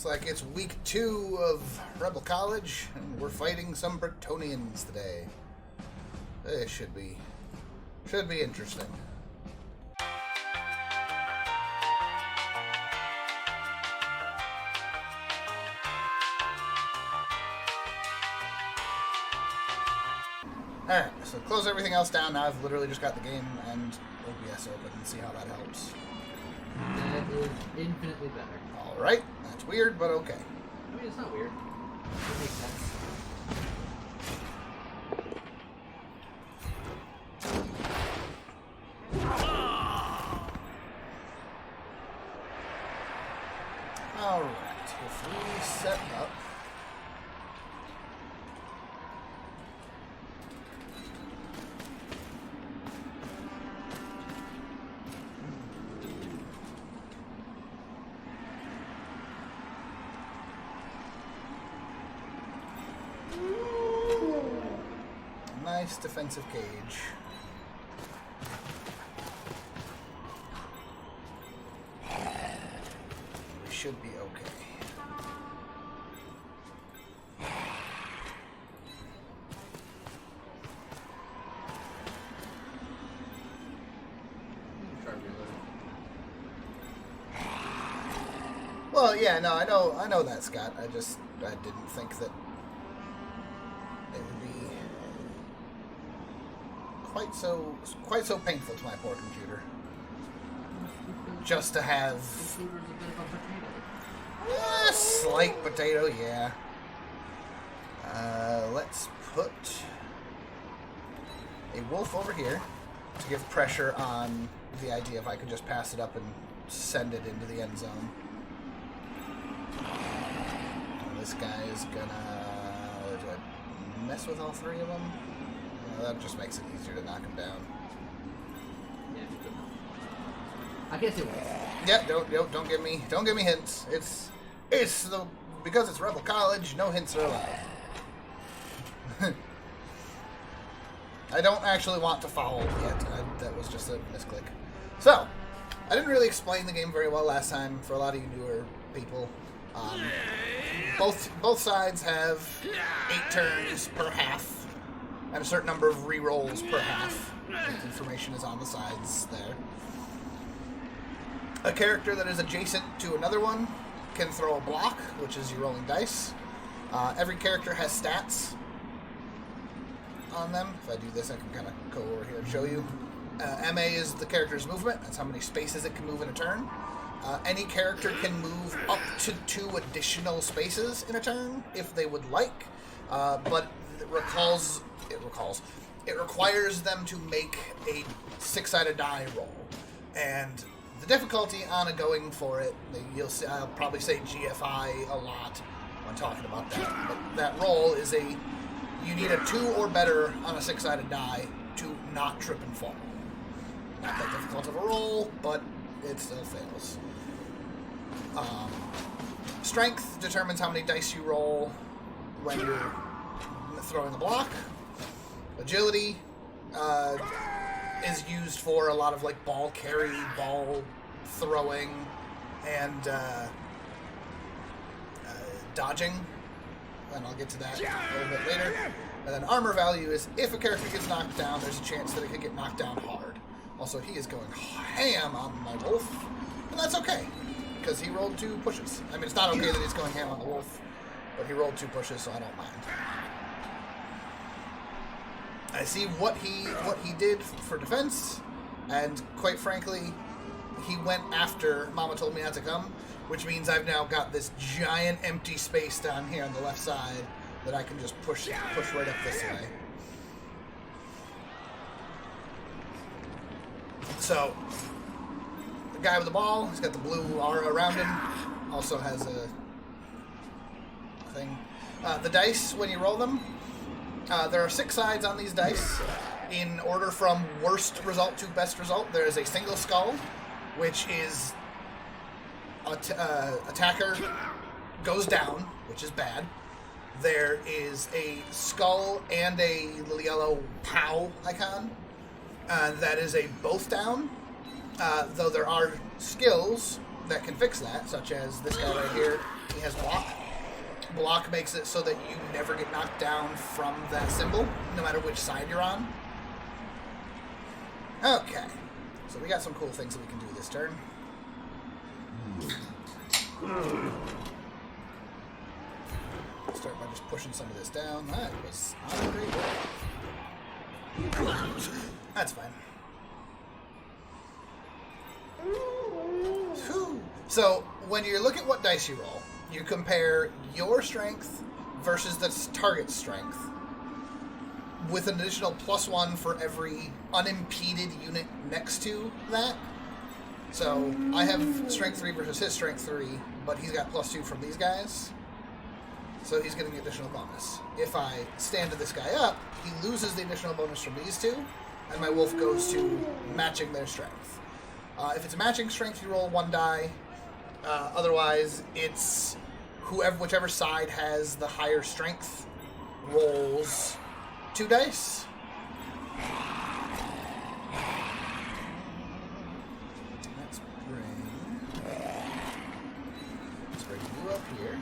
like it's week 2 of Rebel College, and we're fighting some Bretonnians today. It should be interesting. Alright, so close everything else down. Now I've literally just got the game and OBS open and see how that helps. That is infinitely better. Alright, that's weird, but okay. I mean, it's not weird. It makes sense. Alright, if we set up... nice defensive cage. We should be okay. Well, yeah, no, I know that, Scott. I didn't think that it would be quite so painful to my poor computer. Just to have a slight potato, yeah. Let's put a wolf over here to give pressure on the idea if I could just pass it up and send it into the end zone. This guy is gonna mess with all 3 of them. That just makes it easier to knock him down. Yeah, I can't say what. Yeah, don't give me hints. Because it's Rebel College, no hints are allowed. I don't actually want to foul yet. That was just a misclick. So, I didn't really explain the game very well last time for a lot of you newer people. Both sides have 8 turns per half, and a certain number of re-rolls per half. The information is on the sides there. A character that is adjacent to another one can throw a block, which is you rolling dice. Every character has stats on them. If I do this, I can kind of go over here and show you. MA is the character's movement. That's how many spaces it can move in a turn. Any character can move up to 2 additional spaces in a turn if they would like, but it requires them to make a 6-sided die roll. And the difficulty on going for it, you'll see, I'll probably say GFI a lot when talking about that. But that roll is you need a 2 or better on a 6-sided die to not trip and fall. Not that difficult of a roll, but it still fails. Strength determines how many dice you roll when you're throwing the block. Agility is used for a lot of like ball carry, ball throwing, and dodging. And I'll get to that a little bit later. And then armor value is if a character gets knocked down, there's a chance that it could get knocked down hard. Also, he is going ham on my wolf, and that's okay, because he rolled 2 pushes. I mean, it's not okay that he's going ham on the wolf, but he rolled 2 pushes, so I don't mind. I see what he did for defense, and quite frankly, he went after Mama told me not to come, which means I've now got this giant empty space down here on the left side that I can just push right up this way. So, the guy with the ball, he's got the blue aura around him, also has a thing. The dice, when you roll them, there are 6 sides on these dice. In order from worst result to best result, there is a single skull, which is attacker goes down, which is bad. There is a skull and a little yellow POW icon. That is a both down, though there are skills that can fix that, such as this guy right here. He has block. Block makes it so that you never get knocked down from that symbol, no matter which side you're on. Okay. So we got some cool things that we can do this turn. Start by just pushing some of this down. That was not a great roll. That's fine. Whew. So, when you look at what dice you roll, you compare your strength versus the target's strength with an additional +1 for every unimpeded unit next to that. So, I have strength 3 versus his strength 3, but he's got +2 from these guys. So he's getting the additional bonus. If I stand this guy up, he loses the additional bonus from these two, and my wolf goes to matching their strength. If it's a matching strength, you roll 1 die. Otherwise, it's whichever side has the higher strength rolls 2 dice. Let's bring you up here.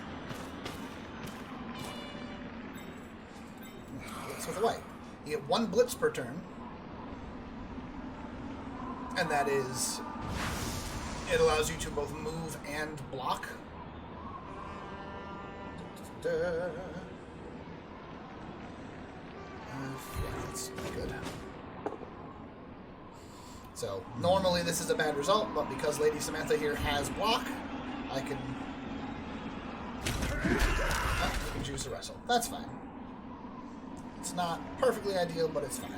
Blitz with a white. You get 1 blitz per turn. And that is, it allows you to both move and block. Yeah, that's good. So, normally this is a bad result, but because Lady Samantha here has block, I can... Oh, you can choose to wrestle. That's fine. It's not perfectly ideal, but it's fine.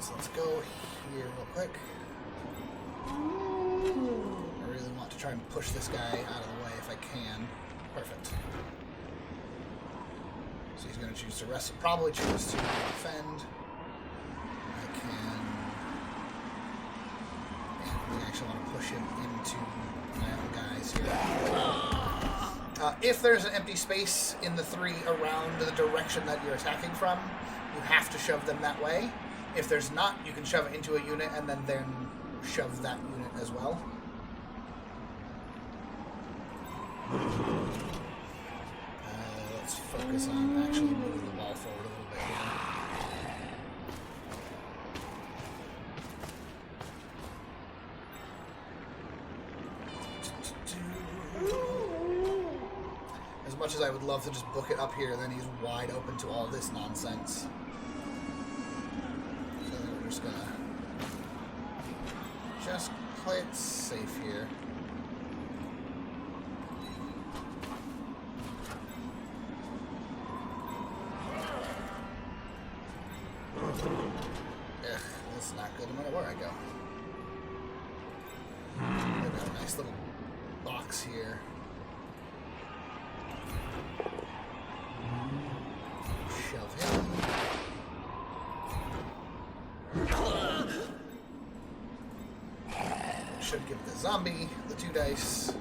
So let's go here real quick. I really want to try and push this guy out of the way if I can. Perfect. So he's going to choose to wrestle, probably choose to defend. I can... Yeah, I actually want to push him into my own guys here. If there's an empty space in the 3 around the direction that you're attacking from, you have to shove them that way. If there's not, you can shove it into a unit and then shove that unit as well. Let's focus on actually moving the ball forward a little bit here. As much as I would love to just book it up here, then he's wide open to all this nonsense. So we're just gonna play it safe here. Ugh, that's not good no matter where I go. I've got a nice little box here. Shove him. Should give the zombie the 2 dice.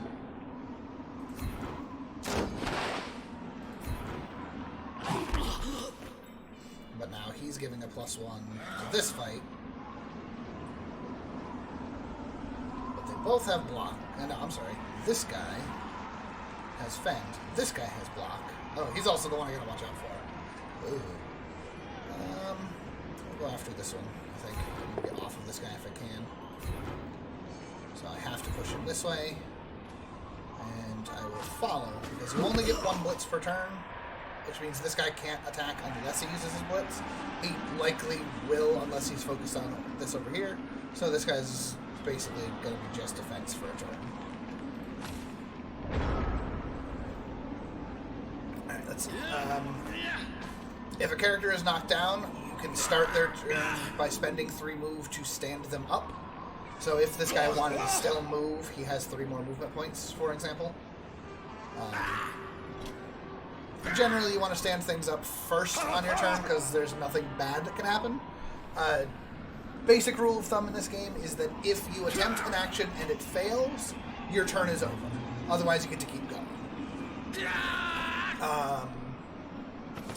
But now he's giving a +1 to this fight. But they both have block. No, I'm sorry. This guy has fend. This guy has block. Oh, he's also the one I gotta watch out for. Ooh. I'll go after this one, I think. I'm gonna get off of this guy if I can. So I have to push him this way. And I will follow, because you only get 1 blitz per turn, which means this guy can't attack unless he uses his blitz. He likely will unless he's focused on this over here. So this guy's basically going to be just defense for a turn. Alright, let's see. If a character is knocked down, you can start their turn by spending 3 move to stand them up. So if this guy wanted to still move, he has 3 more movement points, for example. Generally, you want to stand things up first on your turn because there's nothing bad that can happen. Basic rule of thumb in this game is that if you attempt an action and it fails, your turn is over. Otherwise, you get to keep going.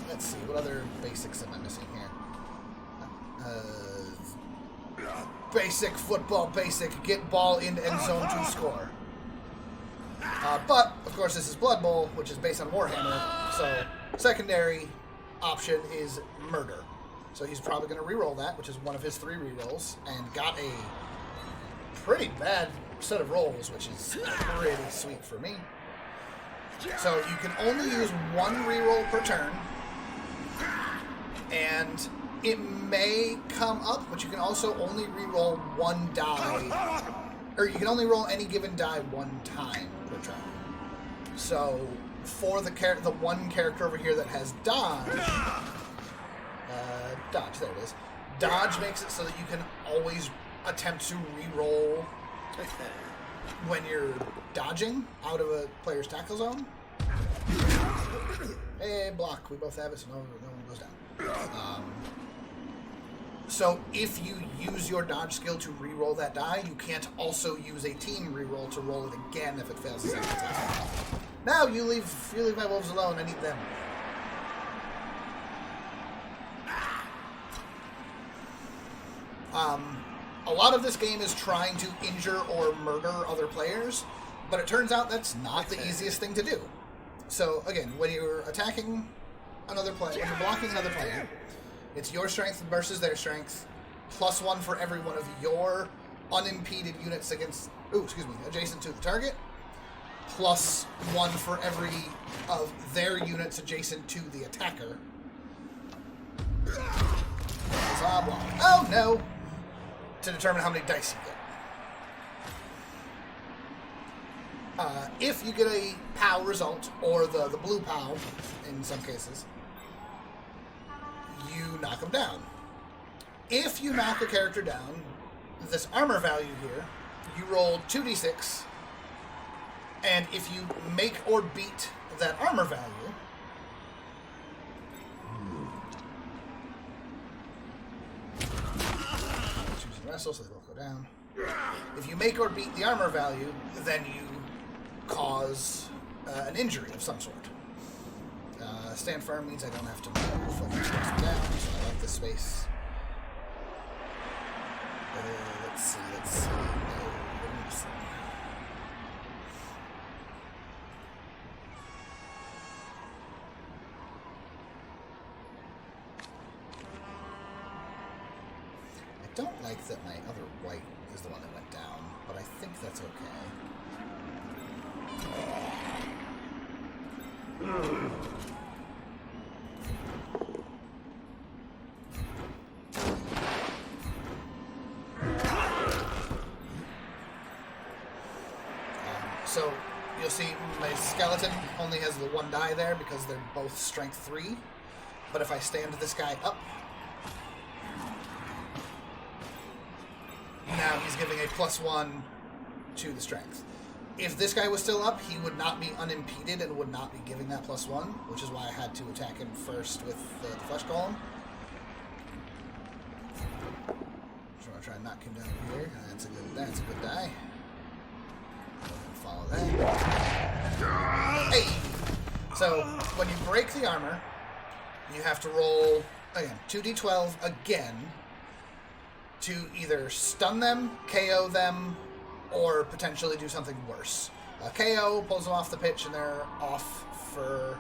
Let's see, what other basics am I missing here? Basic football, basic. Get ball in end zone to score. But, of course, this is Blood Bowl, which is based on Warhammer, so secondary option is murder. So he's probably going to reroll that, which is one of his 3 rerolls, and got a pretty bad set of rolls, which is pretty sweet for me. So you can only use 1 reroll per turn, and it may come up, but you can also only reroll 1 die, or you can only roll any given die 1 time per turn. So for the one character over here that has dodge, there it is. Dodge makes it so that you can always attempt to reroll when you're dodging out of a player's tackle zone. Hey, block. We both have it, so no one goes down. So if you use your dodge skill to reroll that die, you can't also use a team reroll to roll it again if it fails the second time. Now you leave my wolves alone. I need them. A lot of this game is trying to injure or murder other players, but it turns out that's not the easiest thing to do. So again, when you're attacking another player, when you're blocking another player, it's your strength versus their strength, +1 for every one of your unimpeded units adjacent to the target, +1 for every of their units adjacent to the attacker. Oh no! To determine how many dice you get. If you get a POW result, or the blue POW in some cases, you knock them down. If you knock a character down, this armor value here, you roll 2d6, and if you make or beat that armor value, choosing wrestle, so they both go down. If you make or beat the armor value, then you cause an injury of some sort. Stand firm means I don't have to move. I can just down, so I like this space. Let's see. I don't like that my other white is the one that went down, but I think that's okay. So you'll see my skeleton only has the 1 die there because they're both strength 3. But if I stand this guy up, now he's giving a +1 to the strength. If this guy was still up, he would not be unimpeded and would not be giving that +1, which is why I had to attack him first with the flesh golem. So I'm going to try and knock him down here. That's a good die. Follow that. Hey! So, when you break the armor, you have to roll, again, 2d12 again to either stun them, KO them, or potentially do something worse. KO pulls them off the pitch and they're off for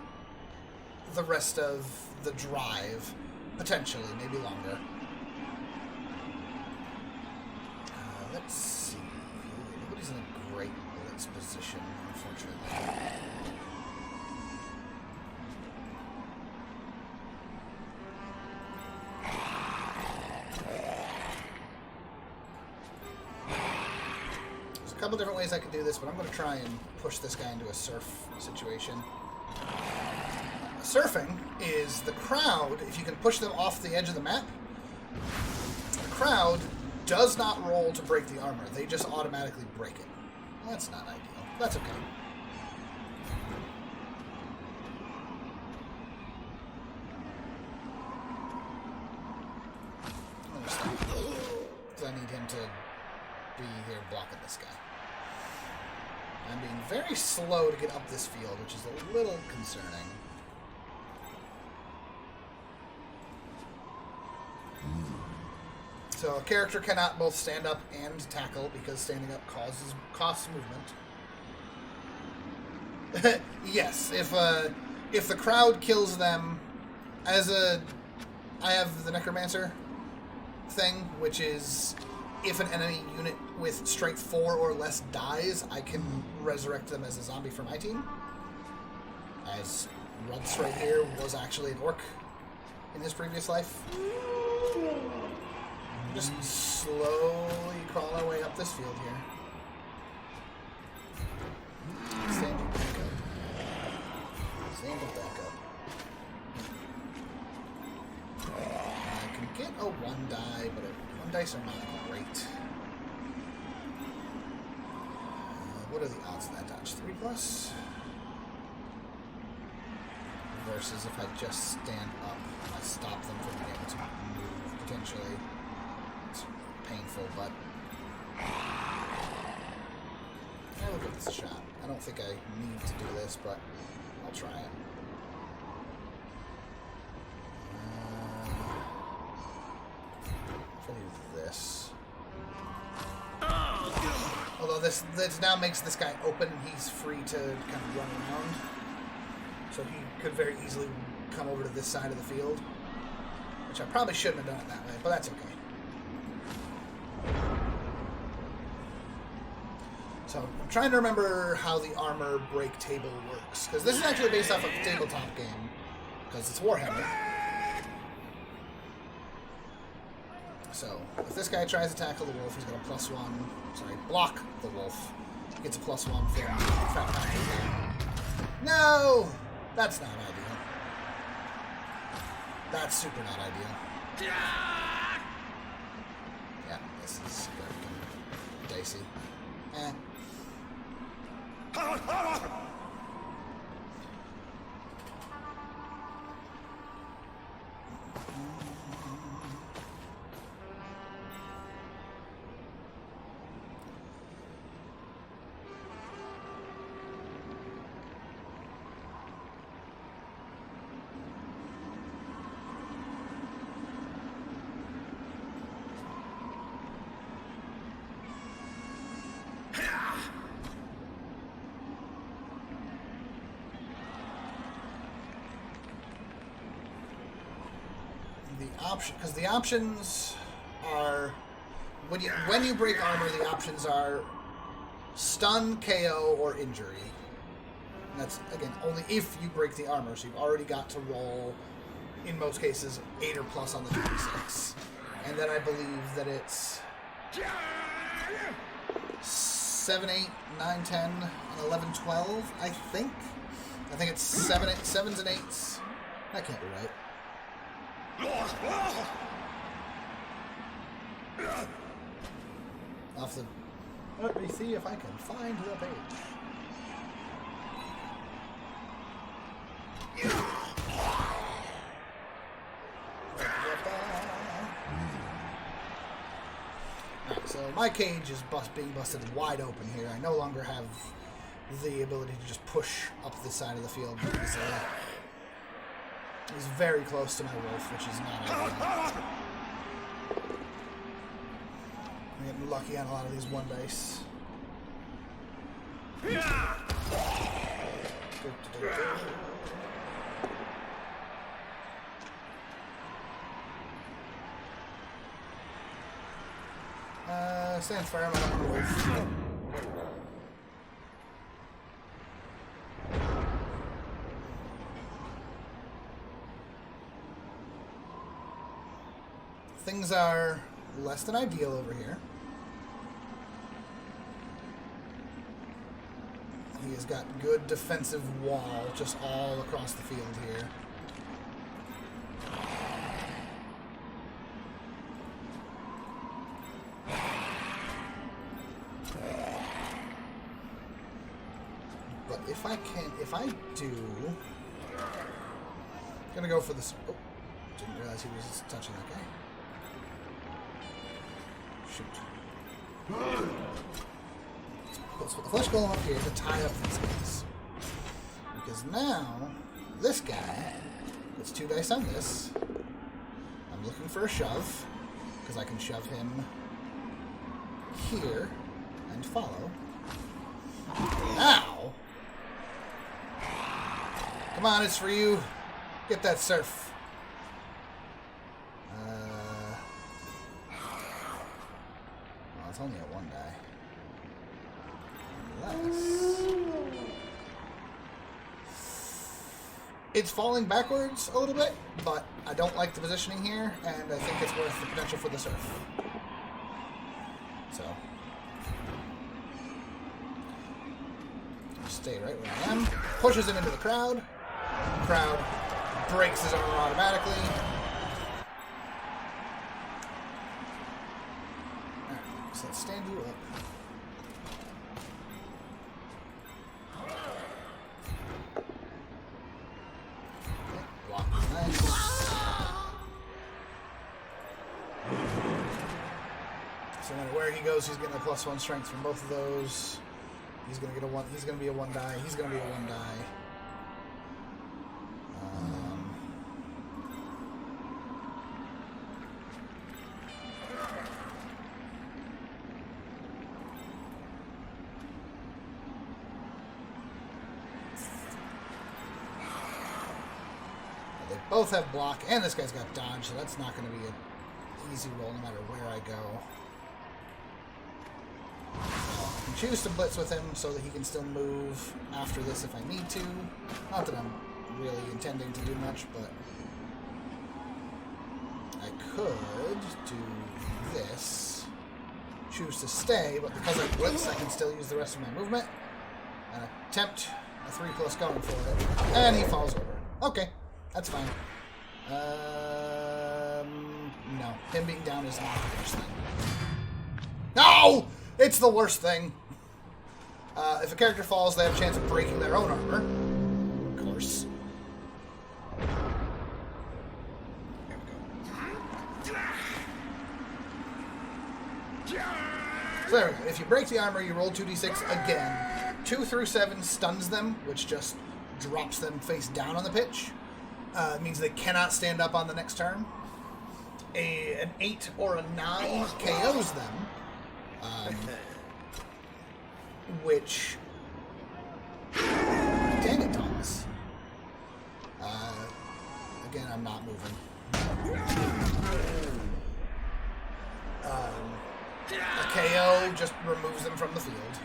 the rest of the drive. Potentially, maybe longer. Let's see. Nobody's in a great blitz position, unfortunately. There's a couple different ways I could do this, but I'm going to try and push this guy into a surf situation. Surfing is the crowd, if you can push them off the edge of the map, the crowd does not roll to break the armor. They just automatically break it. That's not ideal. That's okay. I'm going to stop. Because I need him to be here blocking this guy. I'm being very slow to get up this field, which is a little concerning. So a character cannot both stand up and tackle because standing up costs movement. Yes, if the crowd kills them, I have the Necromancer thing, which is if an enemy unit with strength 4 or less dies, I can resurrect them as a zombie for my team. As Ruds right here was actually an orc in his previous life. Just slowly crawl our way up this field here. Stand it back up. Stand it back up. I can get a 1 die, but 1 dice are not great. What are the odds of that dodge? 3+? Versus if I just stand up, I stop them from being able to move, potentially. It's painful, but I'll give this a shot. I don't think I need to do this, but I'll try it. If I do this. Although this now makes this guy open and he's free to kind of run around. So he could very easily come over to this side of the field. Which I probably shouldn't have done it that way, but that's okay. So I'm trying to remember how the armor break table works. Because this is actually based off of a tabletop game. Because it's Warhammer. So if this guy tries to tackle the wolf, he's got a +1. Sorry, block the wolf. He gets a +1 for fat tackle. No! That's not ideal. That's super not ideal. Yeah, this is going to be dicey. Because the options are when you break armor, the options are stun, KO, or injury. And that's again only if you break the armor. So you've already got to roll, in most cases, 8 or plus on the 26. And then I believe that it's 7, 8, 9, 10, and 11, 12. I think it's 7s and 8s. That can't be right. Off the... Let me see if I can find the page. Alright, so my cage is being busted wide open here. I no longer have the ability to just push up the side of the field because he's very close to my wolf, which is not ideal. I'm getting lucky on a lot of these 1 dice. Stand firm on the wolf. Things are less than ideal over here. He has got good defensive wall just all across the field here. But if I do, I'm gonna go for this. Oh, didn't realize he was touching that guy. Shoot. Let's put the flesh golem up here to tie up these guys. Because now, this guy gets 2 dice on this. I'm looking for a shove. because I can shove him here and follow. Now! Come on, it's for you. Get that surf. Well, it's only a 1 die. Unless... It's falling backwards a little bit, but I don't like the positioning here, and I think it's worth the potential for the surf. So... stay right where I am. Pushes him into the crowd. The crowd breaks his armor automatically. Alright, so let's stand you up. Okay, block is nice. So no matter where he goes, he's getting a +1 strength from both of those. He's gonna get a 1. He's gonna be a 1 die. He's gonna be a 1 die. They both have block, and this guy's got dodge, so that's not gonna be an easy roll no matter where I go. I can choose to blitz with him so that he can still move after this if I need to. Not that I'm really intending to do much, but I could do this. Choose to stay, but because I blitz, I can still use the rest of my movement and attempt a 3+ going for it. And he falls over. Okay, that's fine. No, him being down is not the worst thing. No! It's the worst thing. If a character falls, they have a chance of breaking their own armor. Of course. There we go. So there we go. If you break the armor, you roll 2d6 again. 2 through 7 stuns them, which just drops them face down on the pitch. It means they cannot stand up on the next turn. An 8 or a 9 KOs them. Which... dang it, Thomas. Again, I'm not moving. A KO just removes them from the field.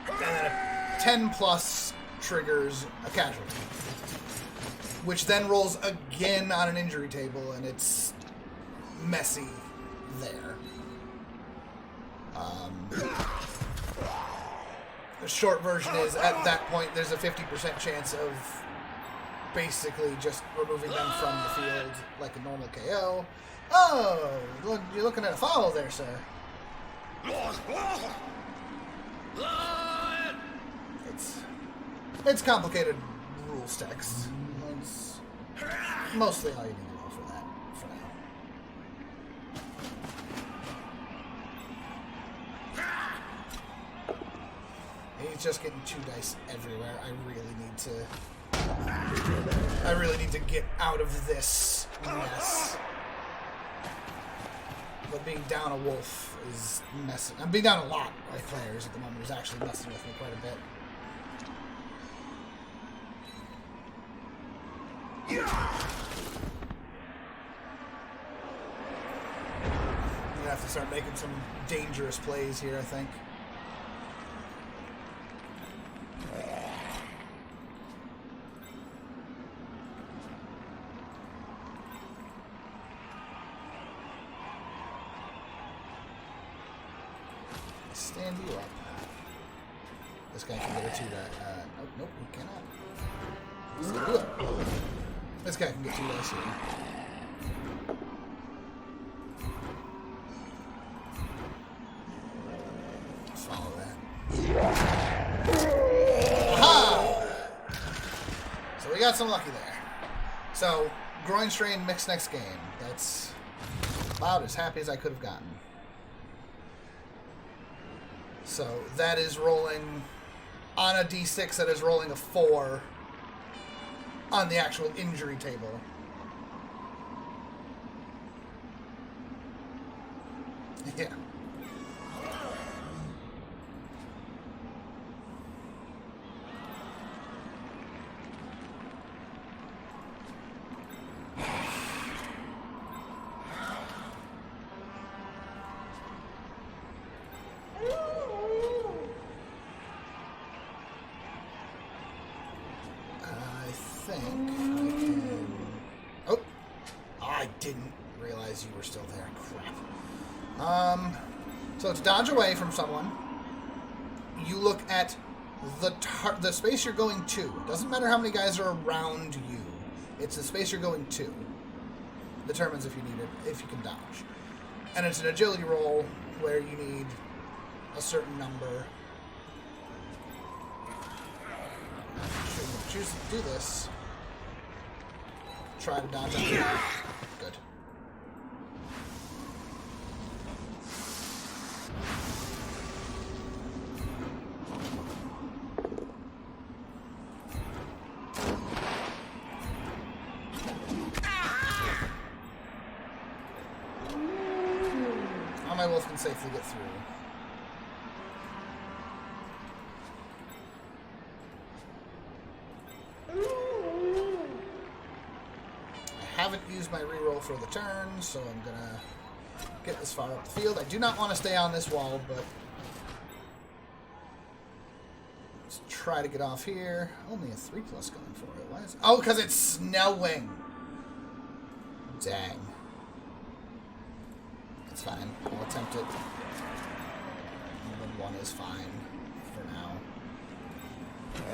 And then a 10+ triggers a casualty. Which then rolls again on an injury table, and it's messy there. The short version is, at that point, there's a 50% chance of basically just removing them from the field like a normal KO. Oh, look, you're looking at a foul there, sir. It's complicated rules text. It's mostly all you need to know for that, for now. He's just getting 2 dice everywhere. I really need to get out of this mess. But being down a wolf is messing. I'm being down a lot by players at the moment. Is actually messing with me quite a bit. I'm gonna have to start making some dangerous plays here, I think. Stand you up. This guy can get a 2 die. Nope, he cannot. Stand you up. This guy can get 2 dice here. Follow that. Aha! So we got some lucky there. So, groin strain mixed next game. That's about as happy as I could have gotten. So that is rolling on a d6 that is rolling a 4 on the actual injury table. Yeah. I think I can... Oh! I didn't realize you were still there. Crap. So to dodge away from someone, you look at the space you're going to. It doesn't matter how many guys are around you. It's the space you're going to. Determines if you need it, if you can dodge. And it's an agility roll where you need a certain number. Should you choose to do this, try to dodge out. Good. My wolf can safely get through. I haven't used my reroll for the turn, so I'm gonna get this far up the field. I do not want to stay on this wall, but let's try to get off here. Only a 3+ going for it. Why is it? Oh, because it's snowing. Dang. It's fine. I'll attempt it. Even 1 is fine for now.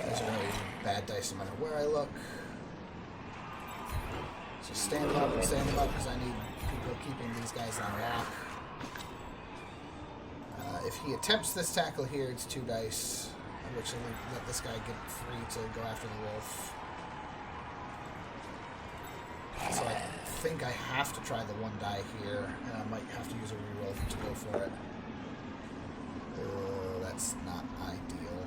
These are really bad dice no matter where I look. So stand them up and stand them up because I need people keeping these guys on lock. If he attempts this tackle here, it's 2 dice, which will let this guy get free to go after the wolf. So I think I have to try the 1 die here, and I might have to use a reroll to go for it. That's not ideal.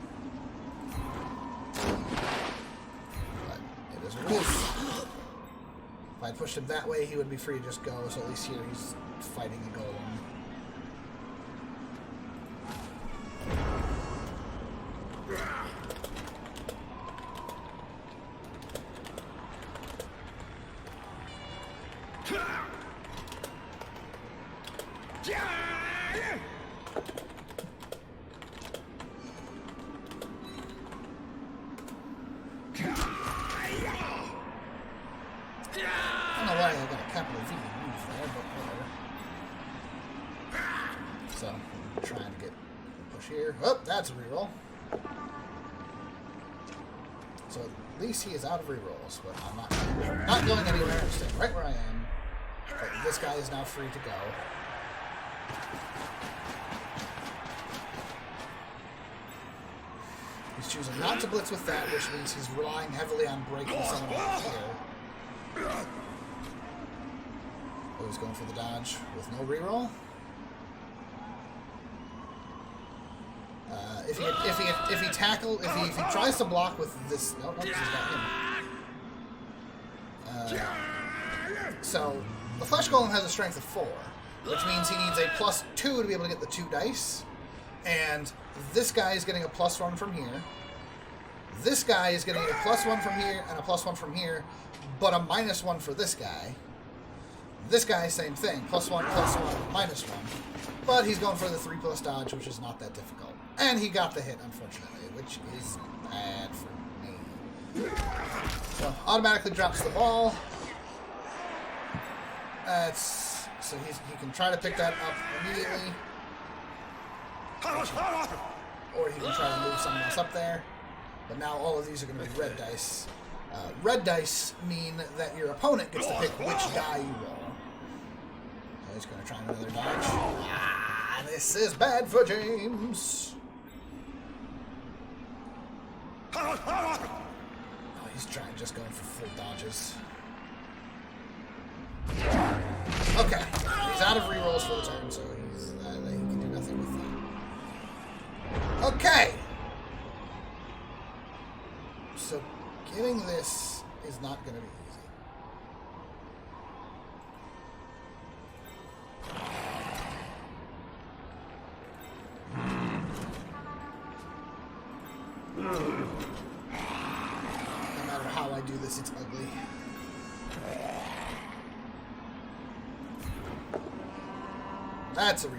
But it is what it is. If I pushed him that way, he would be free to just go, so at least here he's fighting a golem. I don't know why I got a capital V move there, but whatever. So, I'm trying to get a push here. Oh, that's a reroll. So at least he is out of rerolls, but I'm not going anywhere. I'm staying right where I am. But this guy is now free to go. He's choosing not to blitz with that, which means he's relying heavily on breaking someone out here. Oh, he's going for the dodge with no reroll. If he tries to block with this, no, he's got him. So the flesh golem has a strength of 4, which means he needs a +2 to be able to get the 2 dice. And this guy is getting a +1 from here. This guy is getting a +1 from here and a +1 from here, but a -1 for this guy. This guy, same thing, +1, +1, -1. But he's going for the 3+ dodge, which is not that difficult. And he got the hit, unfortunately, which is bad for me. So automatically drops the ball. So he can try to pick that up immediately. Or he can try to move someone else up there. But now all of these are going to be red dice. Red dice mean that your opponent gets to pick which die you roll. So he's going to try another dodge. Ah, this is bad for James. Oh, he's just going for full dodges. Okay, he's out of rerolls for the turn, so he can do nothing with that. Okay. So getting this is not going to be easy. I do this, it's ugly. That's a reroll.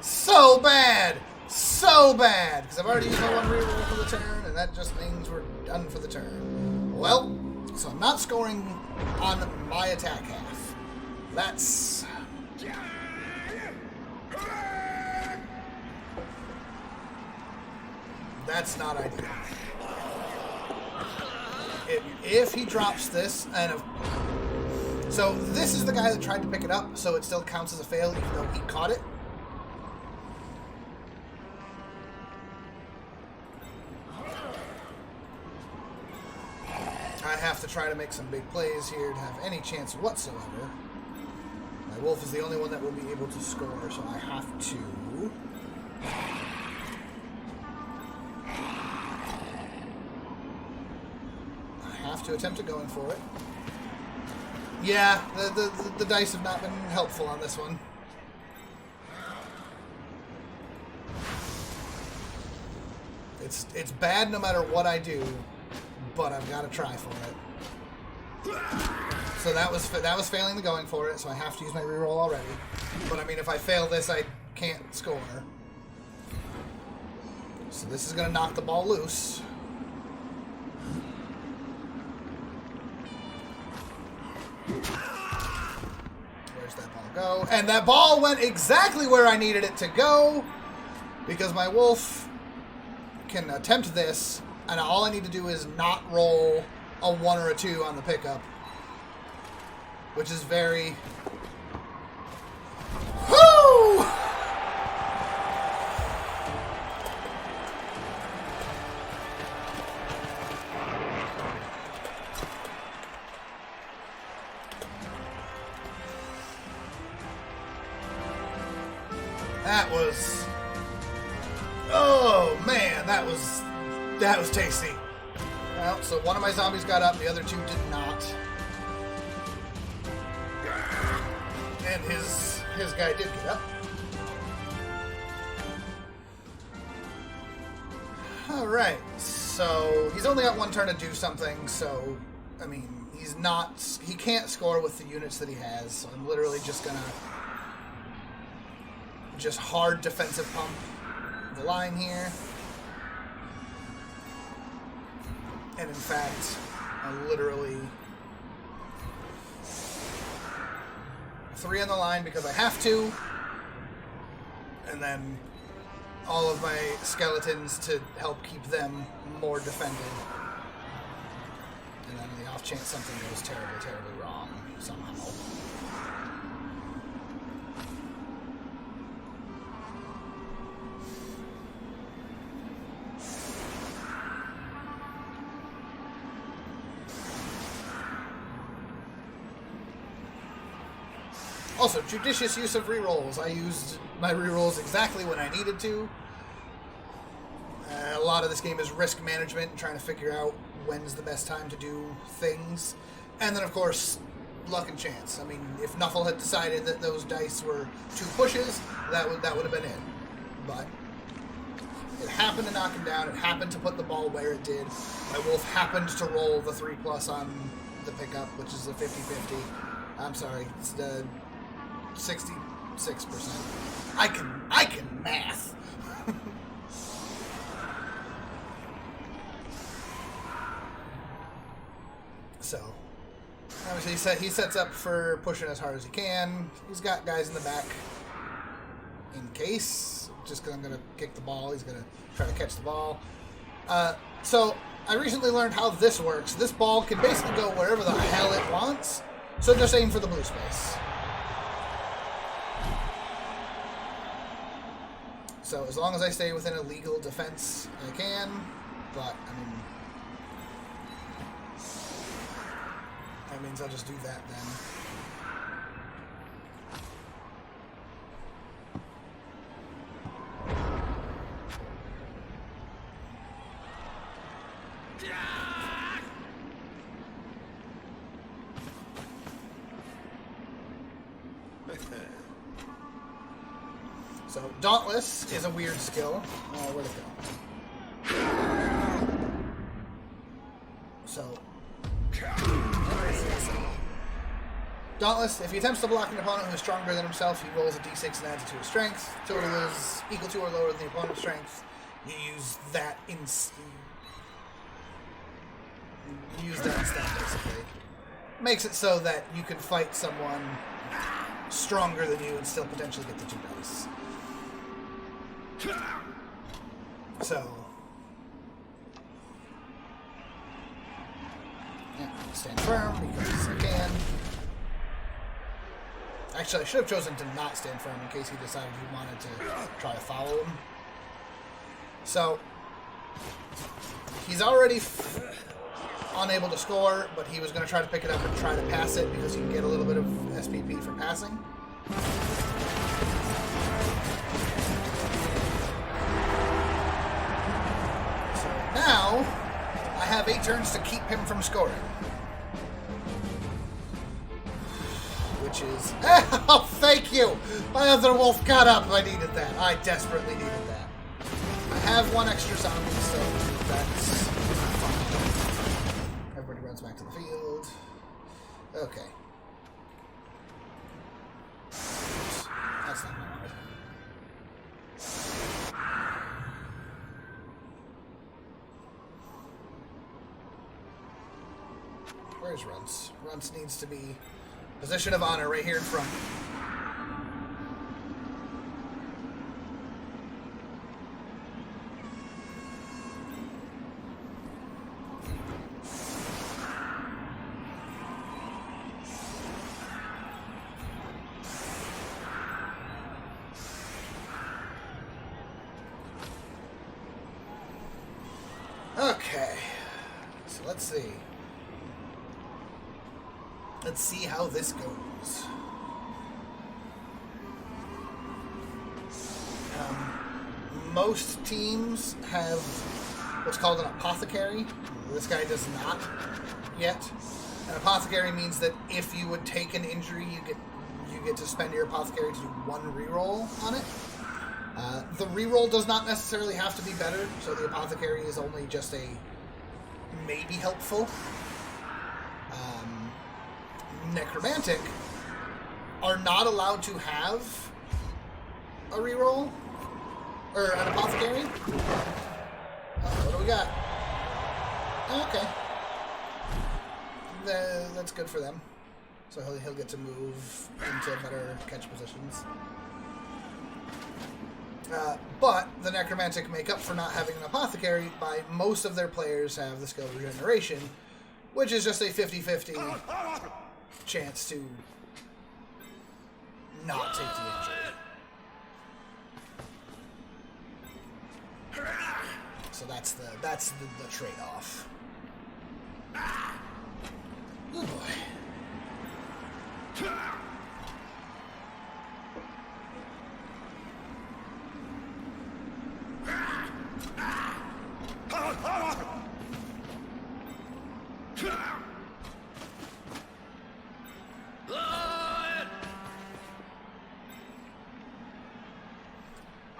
So bad! So bad! Because I've already used my one reroll for the turn, and that just means we're done for the turn. Well, so I'm not scoring on my attack half. That's... That's not ideal. If he drops this, and so this is the guy that tried to pick it up, so it still counts as a fail even though he caught it. I have to try to make some big plays here to have any chance whatsoever. My wolf is the only one that will be able to score, so I have to... to attempt at going for it. Yeah, the dice have not been helpful on this one. It's bad no matter what I do, but I've got to try for it. So that was failing the going for it, so I have to use my reroll already. But I mean, if I fail this, I can't score. So this is going to knock the ball loose. Where's that ball go? And that ball went exactly where I needed it to go, because my wolf can attempt this, and all I need to do is not roll a 1 or a 2 on the pickup, which is very... Woo! That was... Oh, man, that was tasty. Well, so one of my zombies got up, the other 2 did not. And his guy did get up. Alright, so he's only got 1 turn to do something, so, I mean, he can't score with the units that he has, so I'm literally just gonna hard defensive pump the line here. And in fact, I literally 3 on the line because I have to, and then all of my skeletons to help keep them more defended. And then on the off chance something goes terribly, terribly wrong somehow. Also, judicious use of rerolls. I used my rerolls exactly when I needed to. A lot of this game is risk management and trying to figure out when's the best time to do things. And then, of course, luck and chance. I mean, if Nuffle had decided that those dice were 2 pushes, that would have been it. But it happened to knock him down. It happened to put the ball where it did. My wolf happened to roll the 3+ on the pickup, which is a 50-50. I'm sorry, it's the 66%. I can math. So, obviously he sets up for pushing as hard as he can. He's got guys in the back in case. Just because I'm going to kick the ball, he's going to try to catch the ball. So, I recently learned how this works. This ball can basically go wherever the hell it wants. So just aim for the blue space. So as long as I stay within a legal defense, I can. But, I mean, that means I'll just do that then. So Dauntless is a weird skill. Where'd it go? So Dauntless, if he attempts to block an opponent who is stronger than himself, he rolls a d6 and adds it to his strength. Total is equal to or lower than the opponent's strength. You use that instead, basically. Makes it so that you can fight someone stronger than you and still potentially get the 2 dice. So, yeah, stand firm because I can. Actually, I should have chosen to not stand firm in case he decided he wanted to try to follow him. So, he's already unable to score, but he was going to try to pick it up and try to pass it because you can get a little bit of SPP for passing. So now, I have 8 turns to keep him from scoring. Which is... Oh, thank you! My other wolf got up. I needed that. I desperately needed that. I have 1 extra zombie, so that's fine. Everybody runs back to the field. Okay. That's not what I wanted. Where's Runts? Runts needs to be position of honor right here in front. Okay, so let's see. Let's see how this goes. Most teams have what's called an apothecary. This guy does not yet. An apothecary means that if you would take an injury, you get to spend your apothecary to do 1 reroll on it. The reroll does not necessarily have to be better, so the apothecary is only just a maybe helpful. Necromantic are not allowed to have a reroll or an apothecary. What do we got? Okay, that's good for them. So he'll get to move into better catch positions. But the Necromantic make up for not having an apothecary by most of their players have the skill regeneration, which is just a 50-50 chance to not take the injury. So that's the trade-off. Oh boy.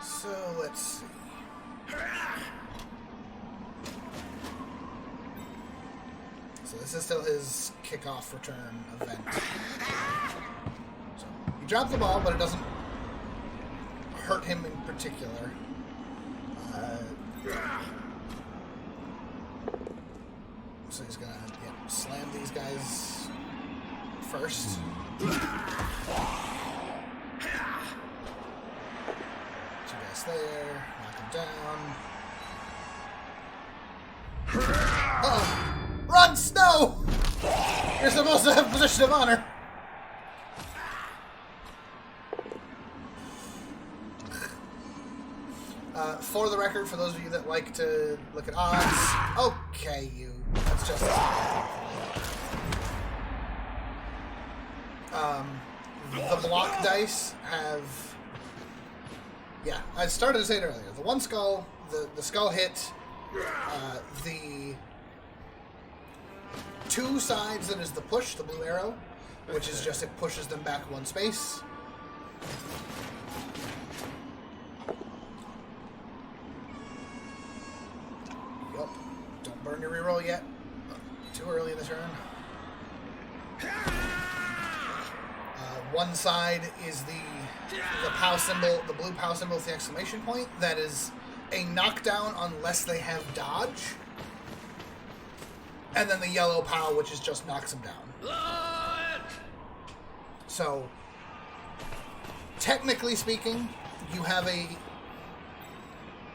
So let's see. So this is still his kickoff return event. So he dropped the ball, but it doesn't hurt him in particular. So he's gonna slam these guys first. Two guys there, knock him down. Uh-oh! Run, Snow! You're supposed to have position of honor. For the record, for those of you that like to look at odds, okay, that's just the block dice have, I started to say it earlier. The one skull, the skull hit, the 2 sides that is the push, the blue arrow, which is just it pushes them back 1 space. Yup. Don't burn your reroll yet. Too early in the turn. One side is the POW symbol, the blue POW symbol with the exclamation point. That is a knockdown unless they have dodge. And then the yellow POW, which is just knocks them down. So, technically speaking, you have a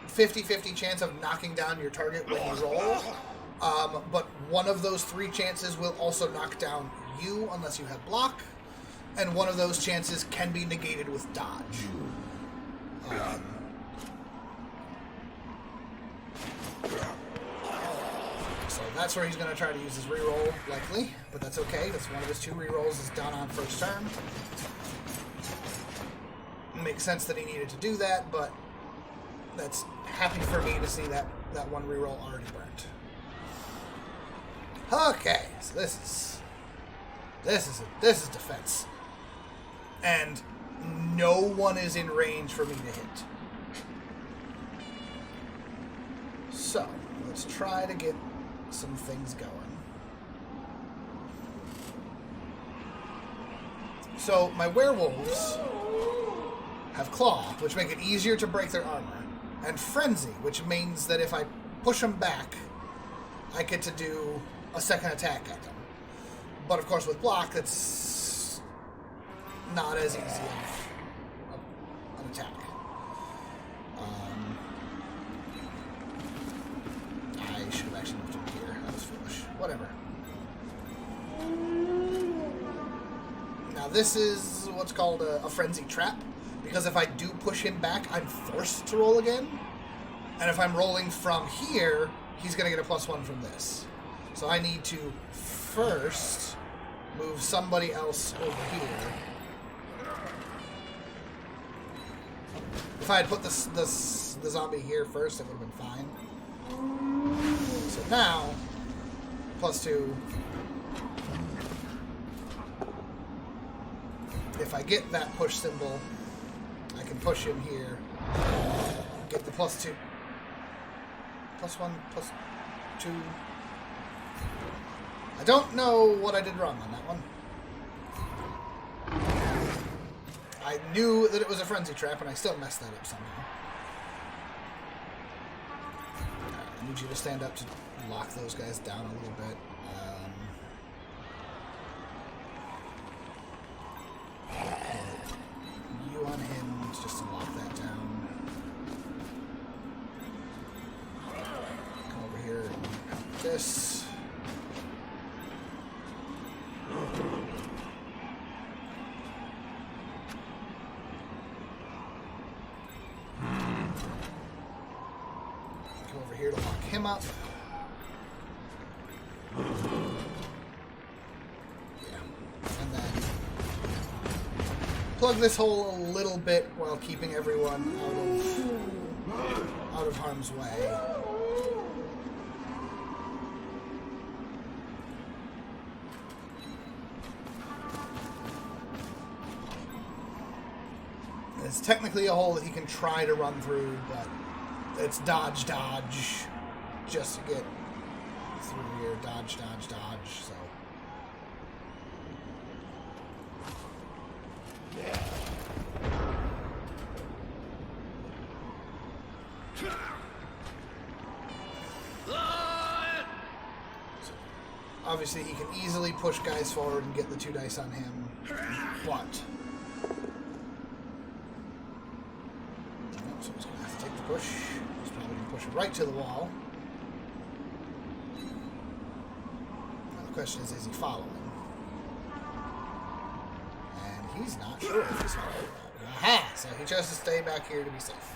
50-50 chance of knocking down your target when you roll. But one of those 3 chances will also knock down you unless you have block. And one of those chances can be negated with dodge. So that's where he's going to try to use his reroll, likely. But that's okay. That's one of his 2 rerolls is done on first turn. It makes sense that he needed to do that, but that's happy for me to see that one reroll already burnt. Okay, so this is defense. And no one is in range for me to hit. So, let's try to get some things going. So, my werewolves have Claw, which make it easier to break their armor, and Frenzy, which means that if I push them back, I get to do a second attack at them. But of course with block, it's not as easy of an attack. I should have actually moved him here. That was foolish. Whatever. Now this is what's called a frenzy trap, because if I do push him back, I'm forced to roll again. And if I'm rolling from here, he's going to get a +1 from this. So I need to first move somebody else over here. If I had put the zombie here first, it would have been fine. So now, +2. If I get that push symbol, I can push him here. Get the +2. +1, +2. I don't know what I did wrong on that one. I knew that it was a frenzy trap, and I still messed that up somehow. I need you to stand up to lock those guys down a little bit. You on him, just to lock that down. Come over here and help this. Come over here to lock him up. And then plug this hole a little bit while keeping everyone out of harm's way. It's technically a hole that he can try to run through, but it's dodge, just to get through here. Dodge, so. Obviously, he can easily push guys forward and get the 2 dice on him, but... So he's going to have to take the push. He's probably going to push right to the wall. Now the question is he following? And he's not sure if he's following. Aha! So he chose to stay back here to be safe.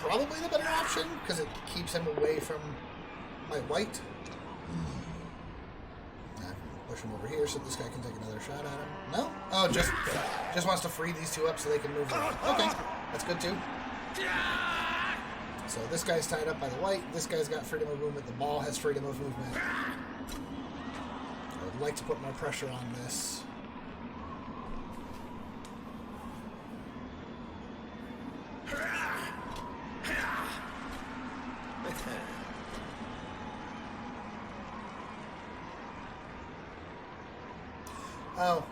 Probably the better option, because it keeps him away from my white. Push him over here so this guy can take another shot at him. No? Oh, just wants to free these 2 up so they can move around. Okay, that's good too. So this guy's tied up by the white. This guy's got freedom of movement. The ball has freedom of movement. I would like to put more pressure on this. Oh,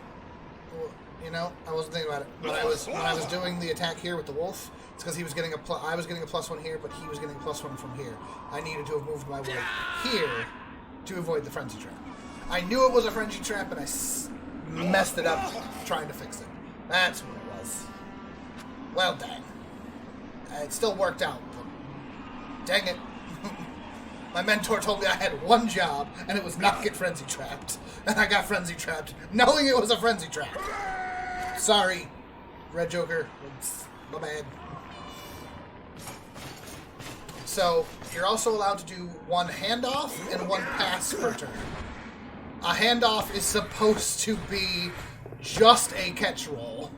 well, you know, I wasn't thinking about it. When I was doing the attack here with the wolf, it's because he was getting I was getting a +1 here, but he was getting a +1 from here. I needed to have moved my way here to avoid the frenzy trap. I knew it was a frenzy trap, and I messed it up trying to fix it. That's what it was. Well, dang. It still worked out, but dang it. My mentor told me I had one job, and it was not get frenzy trapped. And I got frenzy trapped, knowing it was a frenzy trap. Sorry, Red Joker. It's my bad. So, you're also allowed to do one handoff and one pass per turn. A handoff is supposed to be just a catch roll,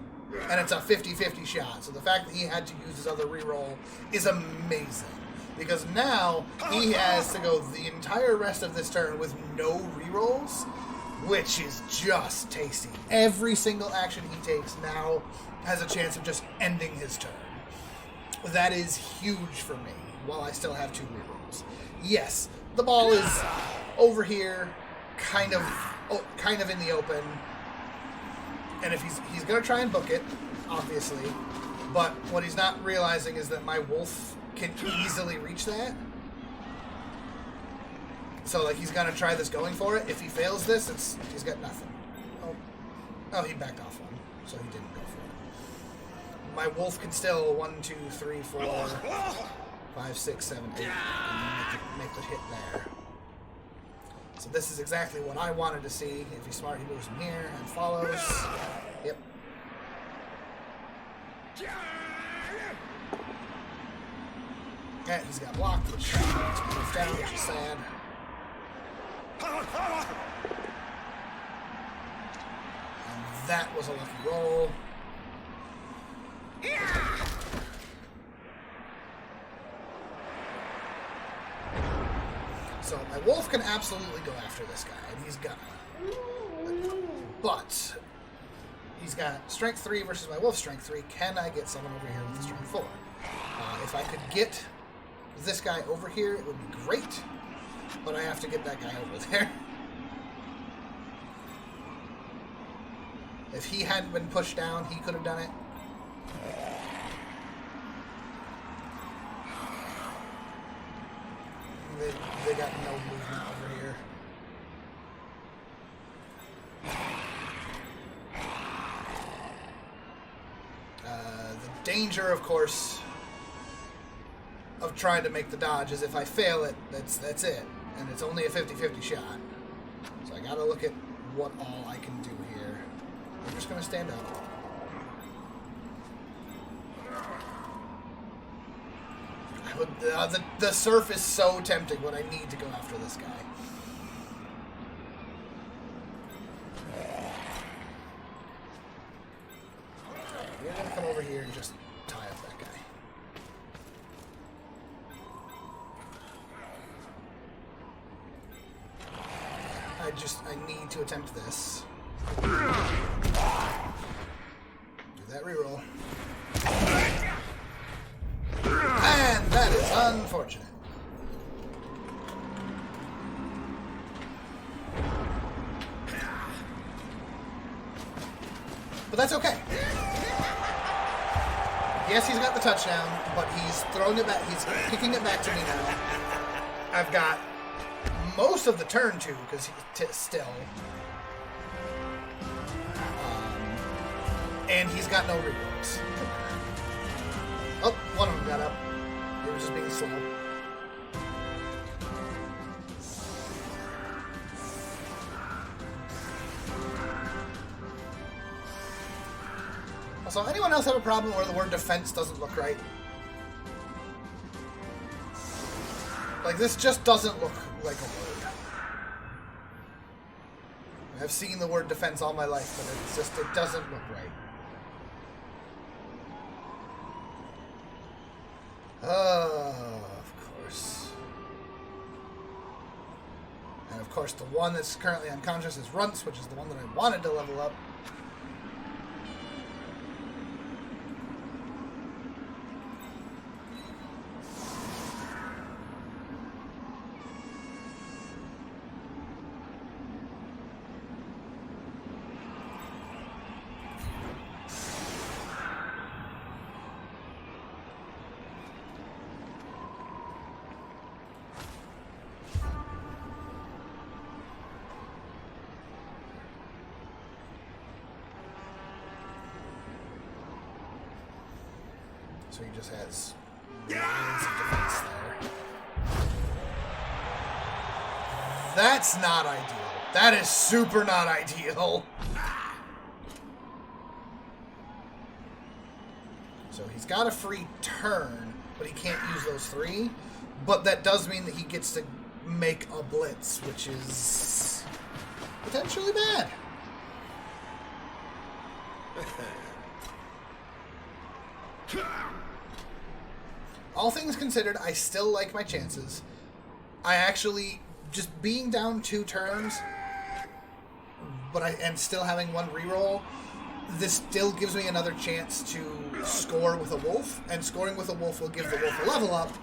and it's a 50-50 shot. So the fact that he had to use his other reroll is amazing. Because now he has to go the entire rest of this turn with no rerolls, which is just tasty. Every single action he takes now has a chance of just ending his turn. That is huge for me, while I still have 2 rerolls. Yes, the ball is over here, kind of in the open, and if he's going to try and book it, obviously, but what he's not realizing is that my wolf can easily reach that. So, like, he's gonna try this going for it. If he fails this, he's got nothing. Oh, he backed off one, so he didn't go for it. My wolf can still 1, 2, 3, 4, 5, 6, 7, 8, and make the hit there. So this is exactly what I wanted to see. If he's smart, he moves him here and follows. Yep. Okay, he's got blocked, which means moved down, which is sad. And that was a lucky roll. So my wolf can absolutely go after this guy, and he's gonna. But he's got strength 3 versus my wolf strength 3. Can I get someone over here with strength 4? If I could get this guy over here, it would be great, but I have to get that guy over there. If he hadn't been pushed down, he could have done it. They got no movement over here. The danger, of course, of trying to make the dodge is if I fail it, that's it. And it's only a 50-50 shot. So I gotta look at what all I can do here. I'm just gonna stand up. The surf is so tempting when I need to go after this guy. You're gonna come over here and just tie up that guy. I need to attempt this. Do that reroll. And that is unfortunate. But that's okay. Yes, he's got the touchdown, but he's throwing it back. He's kicking it back to me now. I've got most of the turn too, because he's still. And he's got no rerolls. Oh, one of them got up. They were just being slow. Also, anyone else have a problem where the word defense doesn't look right? Like, this just doesn't look like a word. I've seen the word defense all my life, but it doesn't look right. Of course. And of course, the one that's currently unconscious is Runts, which is the one that I wanted to level up. So he just has millions of defense there. That's not ideal. That is super not ideal. So he's got a free turn, but he can't use those 3. But that does mean that he gets to make a blitz, which is potentially bad. All things considered, I still like my chances. I actually, just being down 2 turns, and still having 1 reroll, this still gives me another chance to score with a wolf, and scoring with a wolf will give the wolf a level up,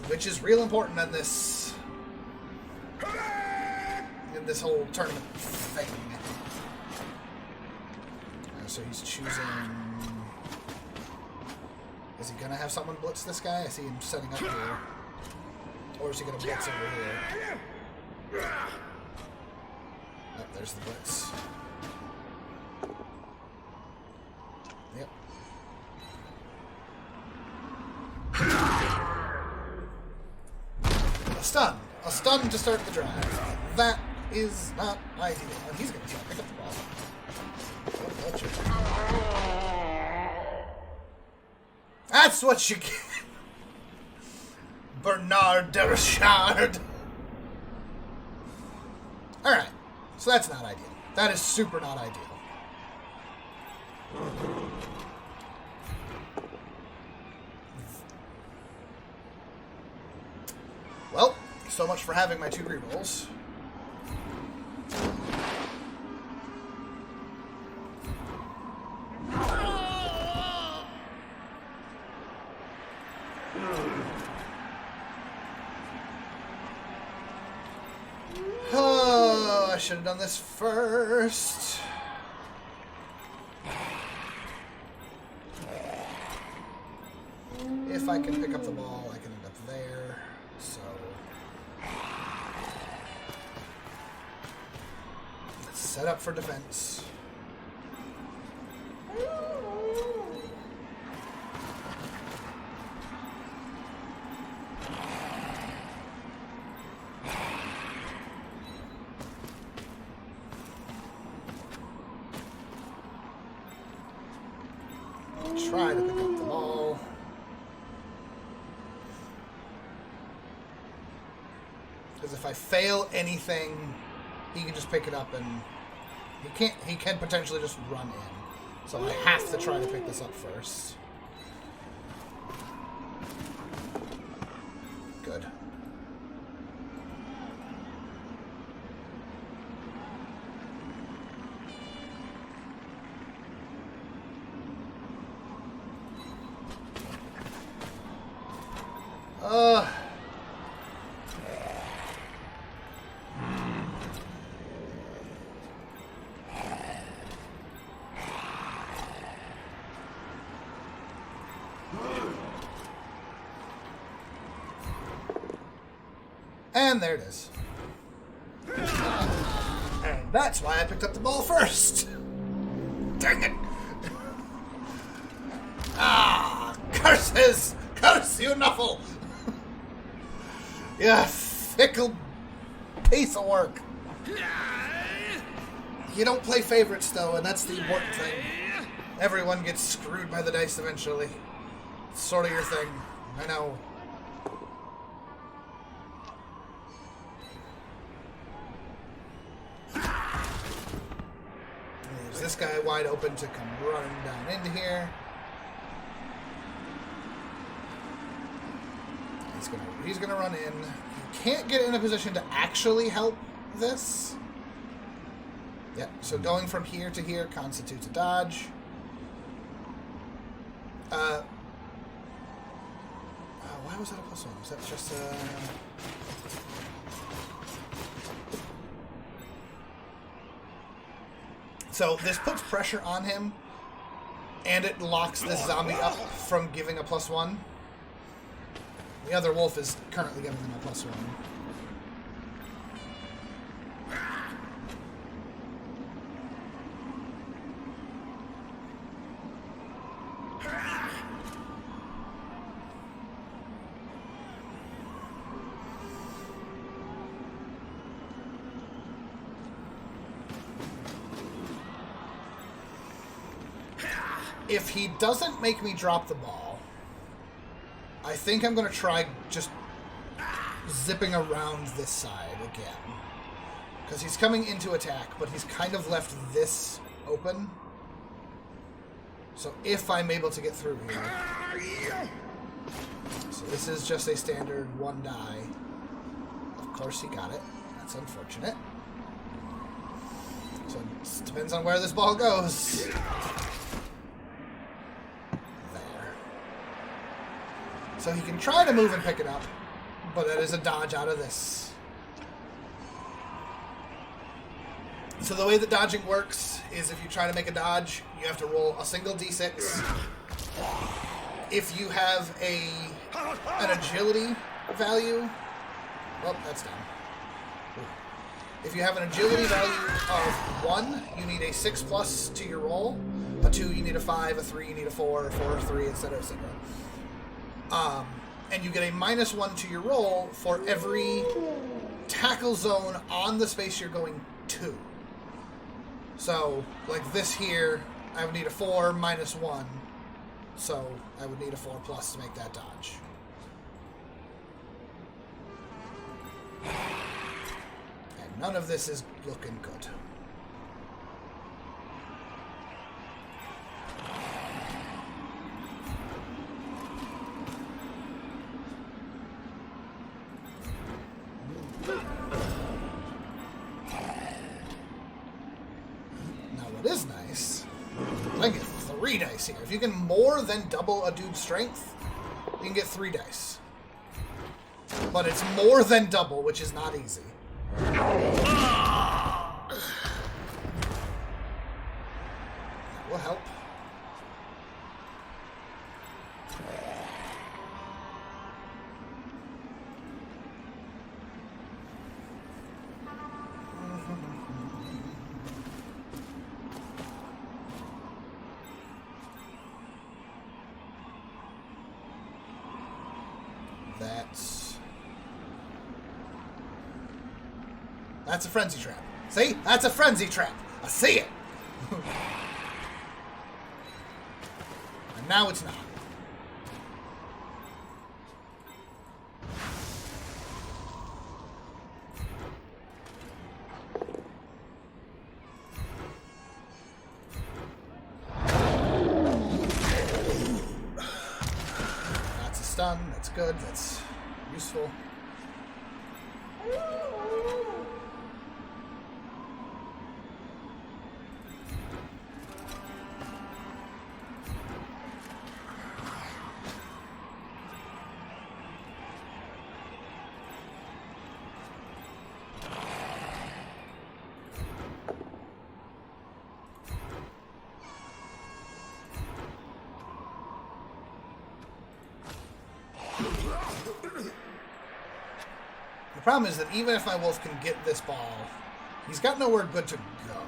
which is real important in this whole tournament thing. So he's choosing. Is he gonna have someone blitz this guy? I see him setting up here, or is he gonna blitz over here? Oh, there's the blitz. Yep. A stun. A stun to start the drive. That is not ideal. And he's going to try to pick up the ball. What a That's what you get. Bernard de Richard. Alright. So that's not ideal. That is super not ideal. Well, so much for having my 2 rerolls. Oh, I should have done this first. If I can pick up the ball, I can end up there. So let's set up for defense. Try to pick up the ball. Because if I fail anything, he can just pick it up and he can potentially just run in. So I have to try to pick this up first. Good. And there it is. And that's why I picked up the ball first. Dang it. Ah, curses! Curse you, Nuffle! You fickle piece of work. You don't play favorites, though, and that's the important thing. Everyone gets screwed by the dice eventually. It's sort of your thing. I know. Leaves this guy wide open to come running down into here. He's gonna run in. He can't get in a position to actually help this. Yep, so going from here to here constitutes a dodge. Why was that a +1? Was that just So this puts pressure on him, and it locks this zombie up from giving a +1. The other wolf is currently giving them a +1. If he doesn't make me drop the ball, I think I'm going to try just zipping around this side again. Because he's coming into attack, but he's kind of left this open. So if I'm able to get through here... So this is just a standard 1 die. Of course he got it. That's unfortunate. So it depends on where this ball goes. There. So he can try to move and pick it up, but that is a dodge out of this. So the way that dodging works is if you try to make a dodge, you have to roll a single d6. If you have an agility value... Well, that's done. If you have an agility value of 1, you need a 6+ to your roll. A 2, you need a 5. A 3, you need a 4. A 4, 3, etc., etc. And you get a -1 to your roll for every tackle zone on the space you're going to. So, like this here, I would need a 4 -1. So, I would need a 4+ to make that dodge. And none of this is looking good. Now, what is nice, I can get 3 dice here. If you can more than double a dude's strength, you can get 3 dice. But it's more than double, which is not easy. That will help. That's a frenzy trap. See? That's a frenzy trap. I see it. And now it's not. That's a stun. That's good. That's useful. The problem is that even if my wolf can get this ball, he's got nowhere good to go.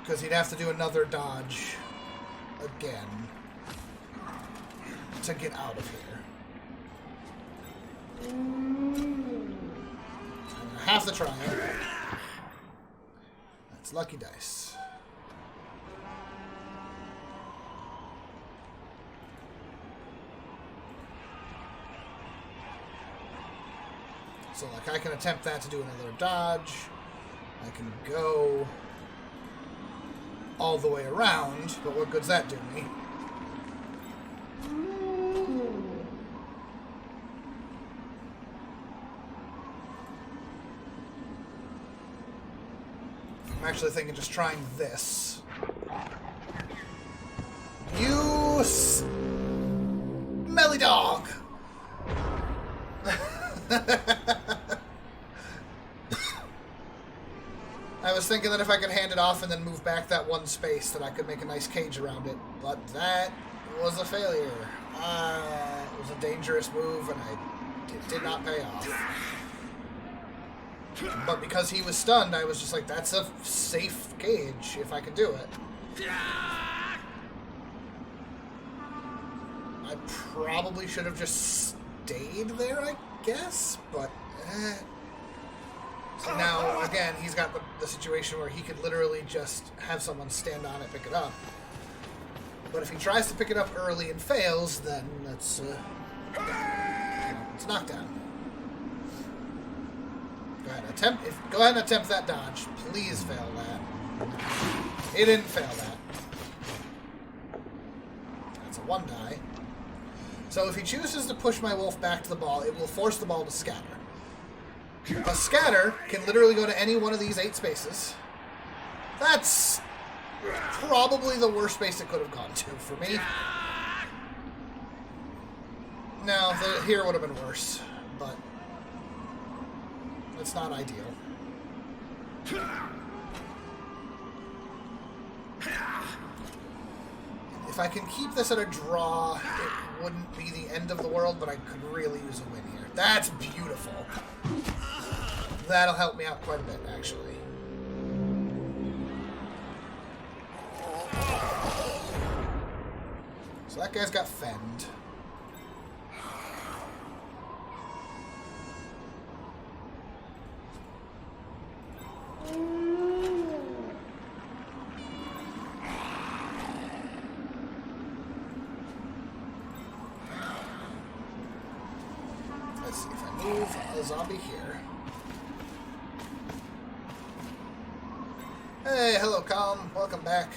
Because he'd have to do another dodge again to get out of here. I'm gonna have to try it. That's lucky dice. So, like, I can attempt that to do another dodge. I can go all the way around, but what good's that do me? I'm actually thinking just trying this. You smelly dog! I was thinking that if I could hand it off and then move back that one space, that I could make a nice cage around it. But that was a failure. It was a dangerous move, and it did not pay off. But because he was stunned, I was just like, that's a safe cage, if I can do it. I probably should have just stayed there, I guess, but... So now Now, again, he's got the situation where he could literally just have someone stand on it, pick it up. But if he tries to pick it up early and fails, then it's knockdown. Go ahead and attempt that dodge. Please fail that. He didn't fail that. That's a 1 die. So if he chooses to push my wolf back to the ball, it will force the ball to scatter. A scatter can literally go to any one of these 8 spaces. That's probably the worst space it could have gone to for me. No, here would have been worse, but it's not ideal. If I can keep this at a draw, it wouldn't be the end of the world, but I could really use a win here. That's beautiful. That'll help me out quite a bit, actually. So that guy's got fend. Let's see if I move a zombie here. Hey, hello, Calm. Welcome back.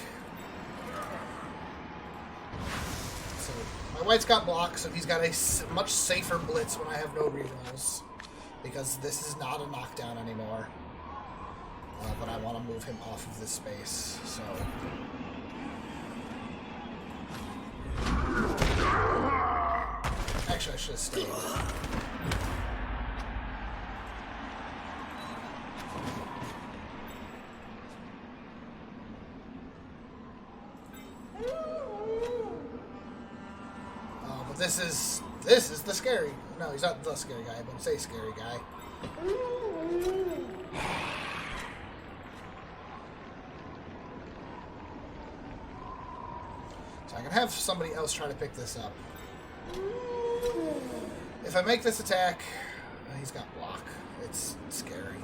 So, my white's got blocks, so he's got a much safer blitz when I have no rerolls. Because this is not a knockdown anymore. But I want to move him off of this space, so... Actually, I should have stayed. But this is the scary... No, he's not the scary guy, but say scary guy. So I can have somebody else try to pick this up. If I make this attack, he's got block. It's scary.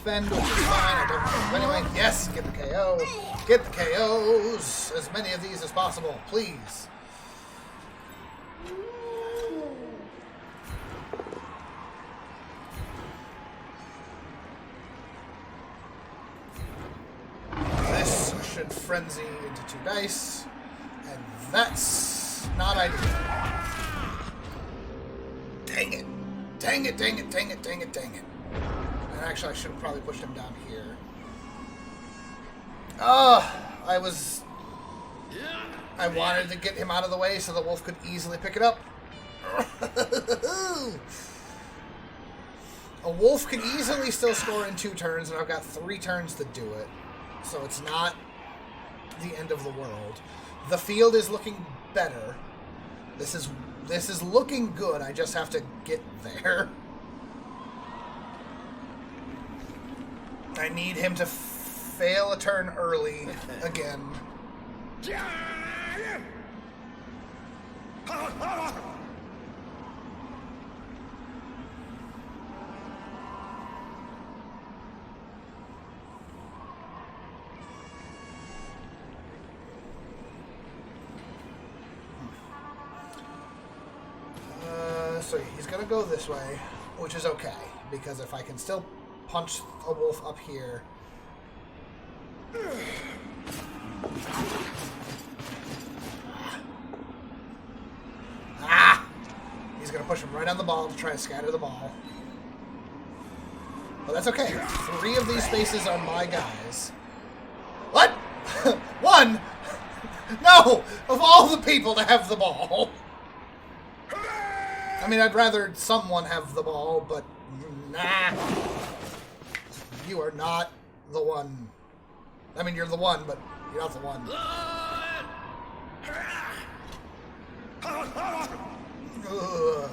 Fend, which is fine. I don't know anyway. Yes, get the KO. Get the KOs. As many of these as possible, please. This should frenzy into 2 dice. And that's not ideal. Dang it. Dang it, dang it, dang it, dang it, dang it. Actually, I should have probably pushed him down here. I wanted to get him out of the way so the wolf could easily pick it up. A wolf can easily still score in 2 turns, and I've got 3 turns to do it. So it's not the end of the world. The field is looking better. This is looking good. I just have to get there. I need him to fail a turn early again. So he's gonna go this way, which is okay, because if I can still punch a wolf up here. He's going to push him right on the ball to try to scatter the ball. But that's okay. 3 of these spaces are my guys. What? 1? No! Of all the people to have the ball. I mean, I'd rather someone have the ball, but nah. You are not the one. I mean, you're the one, but you're not the one. Ugh.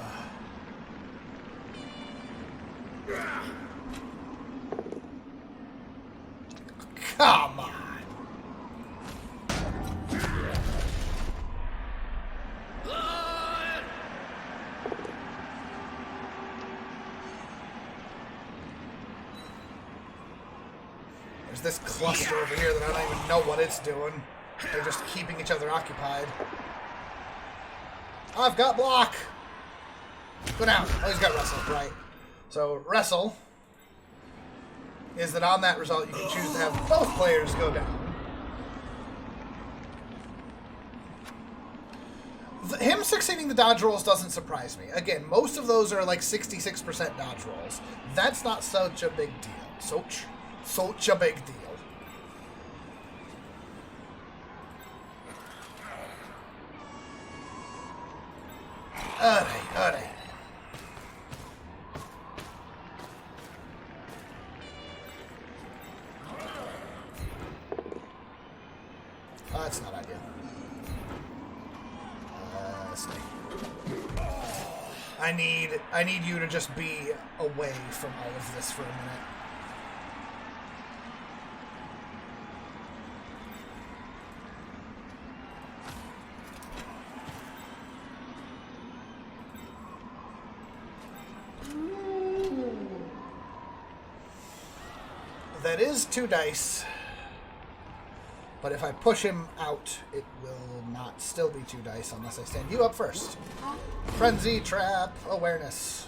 Come on. There's this cluster over here that I don't even know what it's doing. They're just keeping each other occupied. I've got block. Go down. Oh, he's got wrestle, right. So wrestle is that on that result you can choose to have both players go down. Him succeeding the dodge rolls doesn't surprise me. Again, most of those are like 66% dodge rolls. That's not such a big deal. Such a big deal. Alright. Oh, that's not ideal. Let's see. I need you to just be away from all of this for a minute. That is 2 dice. But if I push him out, it will not still be 2 dice unless I stand you up first. Frenzy, trap, awareness.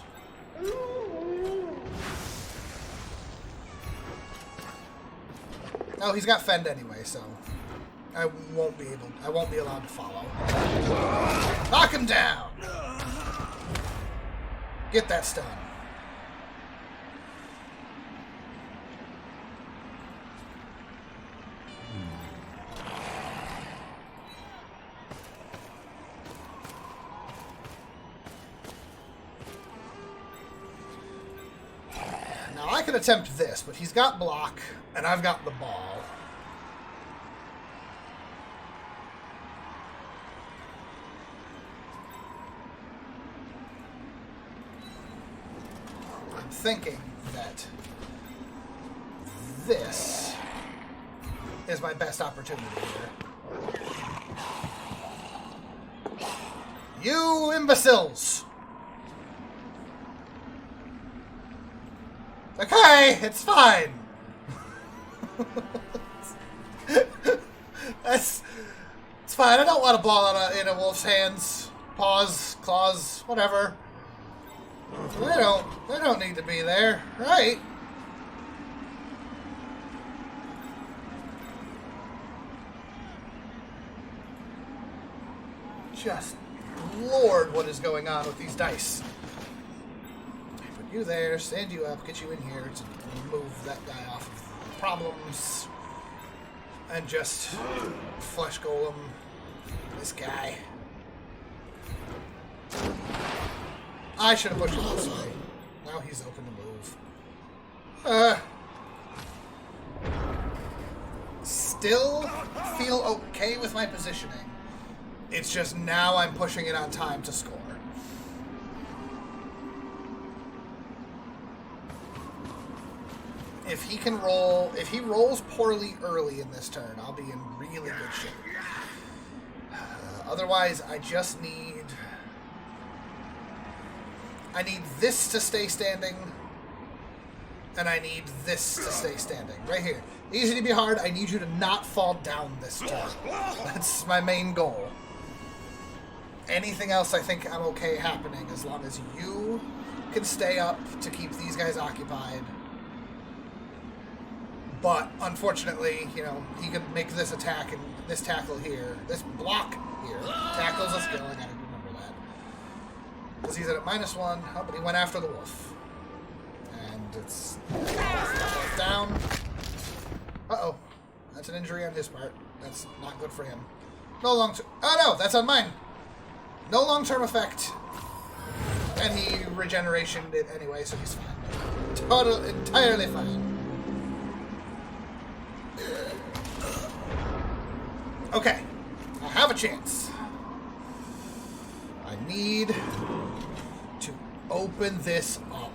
Oh, he's got fend anyway, so I won't be allowed to follow. Knock him down. Get that stun. I could attempt this, but he's got block, and I've got the ball. I'm thinking that this is my best opportunity here. You imbeciles! Okay, it's fine. It's fine. I don't want a ball in a wolf's hands. Paws, claws, whatever. They don't need to be there, right? Just Lord, what is going on with these dice? Put you there, stand you up, get you in here to remove that guy off of the problems, and just flesh golem this guy. I should have pushed him this way. Now he's open to move. Still feel okay with my positioning. It's just now I'm pushing it on time to score. If he can roll, if he rolls poorly early in this turn, I'll be in really good shape. Otherwise, I just need... I need this to stay standing, and I need this to stay standing. Right here. Easy to be hard. I need you to not fall down this turn. That's my main goal. Anything else I think I'm okay happening as long as you can stay up to keep these guys occupied. But, unfortunately, you know, he could make this attack and this tackle here. This block here. Tackle's a skill, I gotta remember that. Because he's at a -1. Oh, but he went after the wolf. And it's down. Uh-oh. That's an injury on his part. That's not good for him. No long-term... Oh, no! That's on mine! No long-term effect. And he regenerationed it anyway, so he's fine. Entirely fine. Okay. I have a chance. I need to open this up.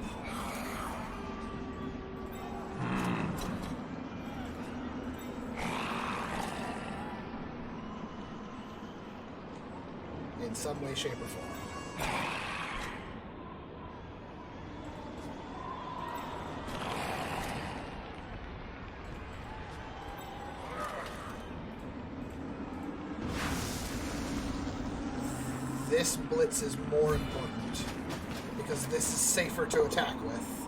In some way, shape, or form. This blitz is more important because this is safer to attack with.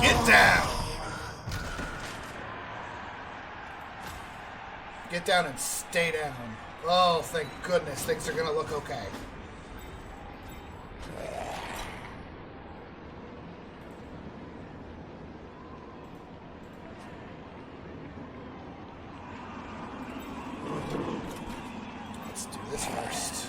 Get down! Get down and stay down. Oh, thank goodness. Things are going to look okay. Let's do this first.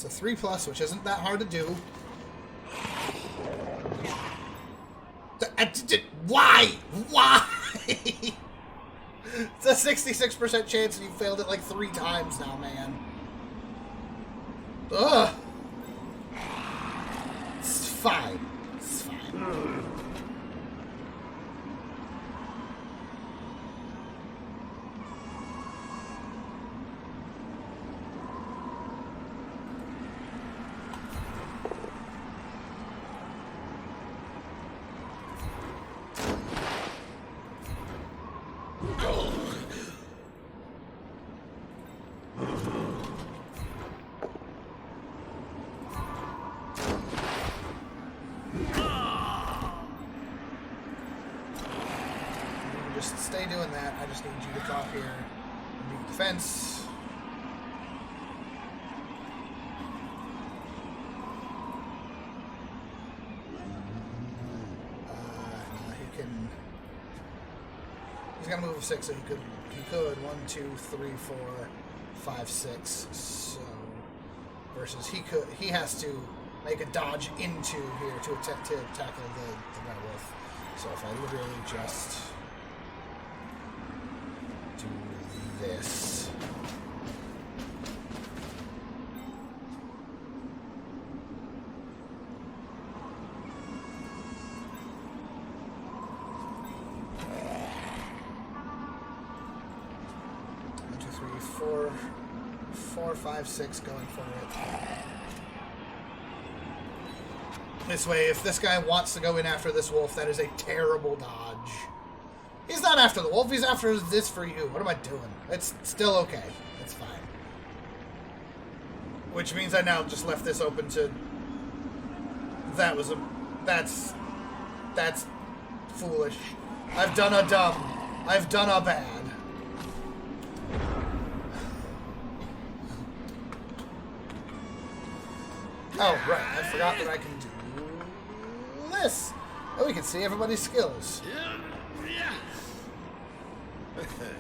It's a 3+, which isn't that hard to do. Why? Why? It's a 66% chance and you failed it like 3 times now, man. Ugh. It's fine. It's fine. Just stay doing that. I just need you to drop here and beat defense. He's gonna move a 6, so he could 1, 2, 3, 4, 5, 6. So versus he has to make a dodge into here to tackle the werewolf. So if I literally just do this. One, 2, 3, 4, 5, 6 going for it. This way, if this guy wants to go in after this wolf, that is a terrible dodge. He's not after the wolf, he's after this for you. What am I doing? It's still okay. It's fine. Which means I now just left this open to... That's foolish. I've done a dumb. I've done a bad. Oh, right. I forgot that I can do this. Oh, we can see everybody's skills.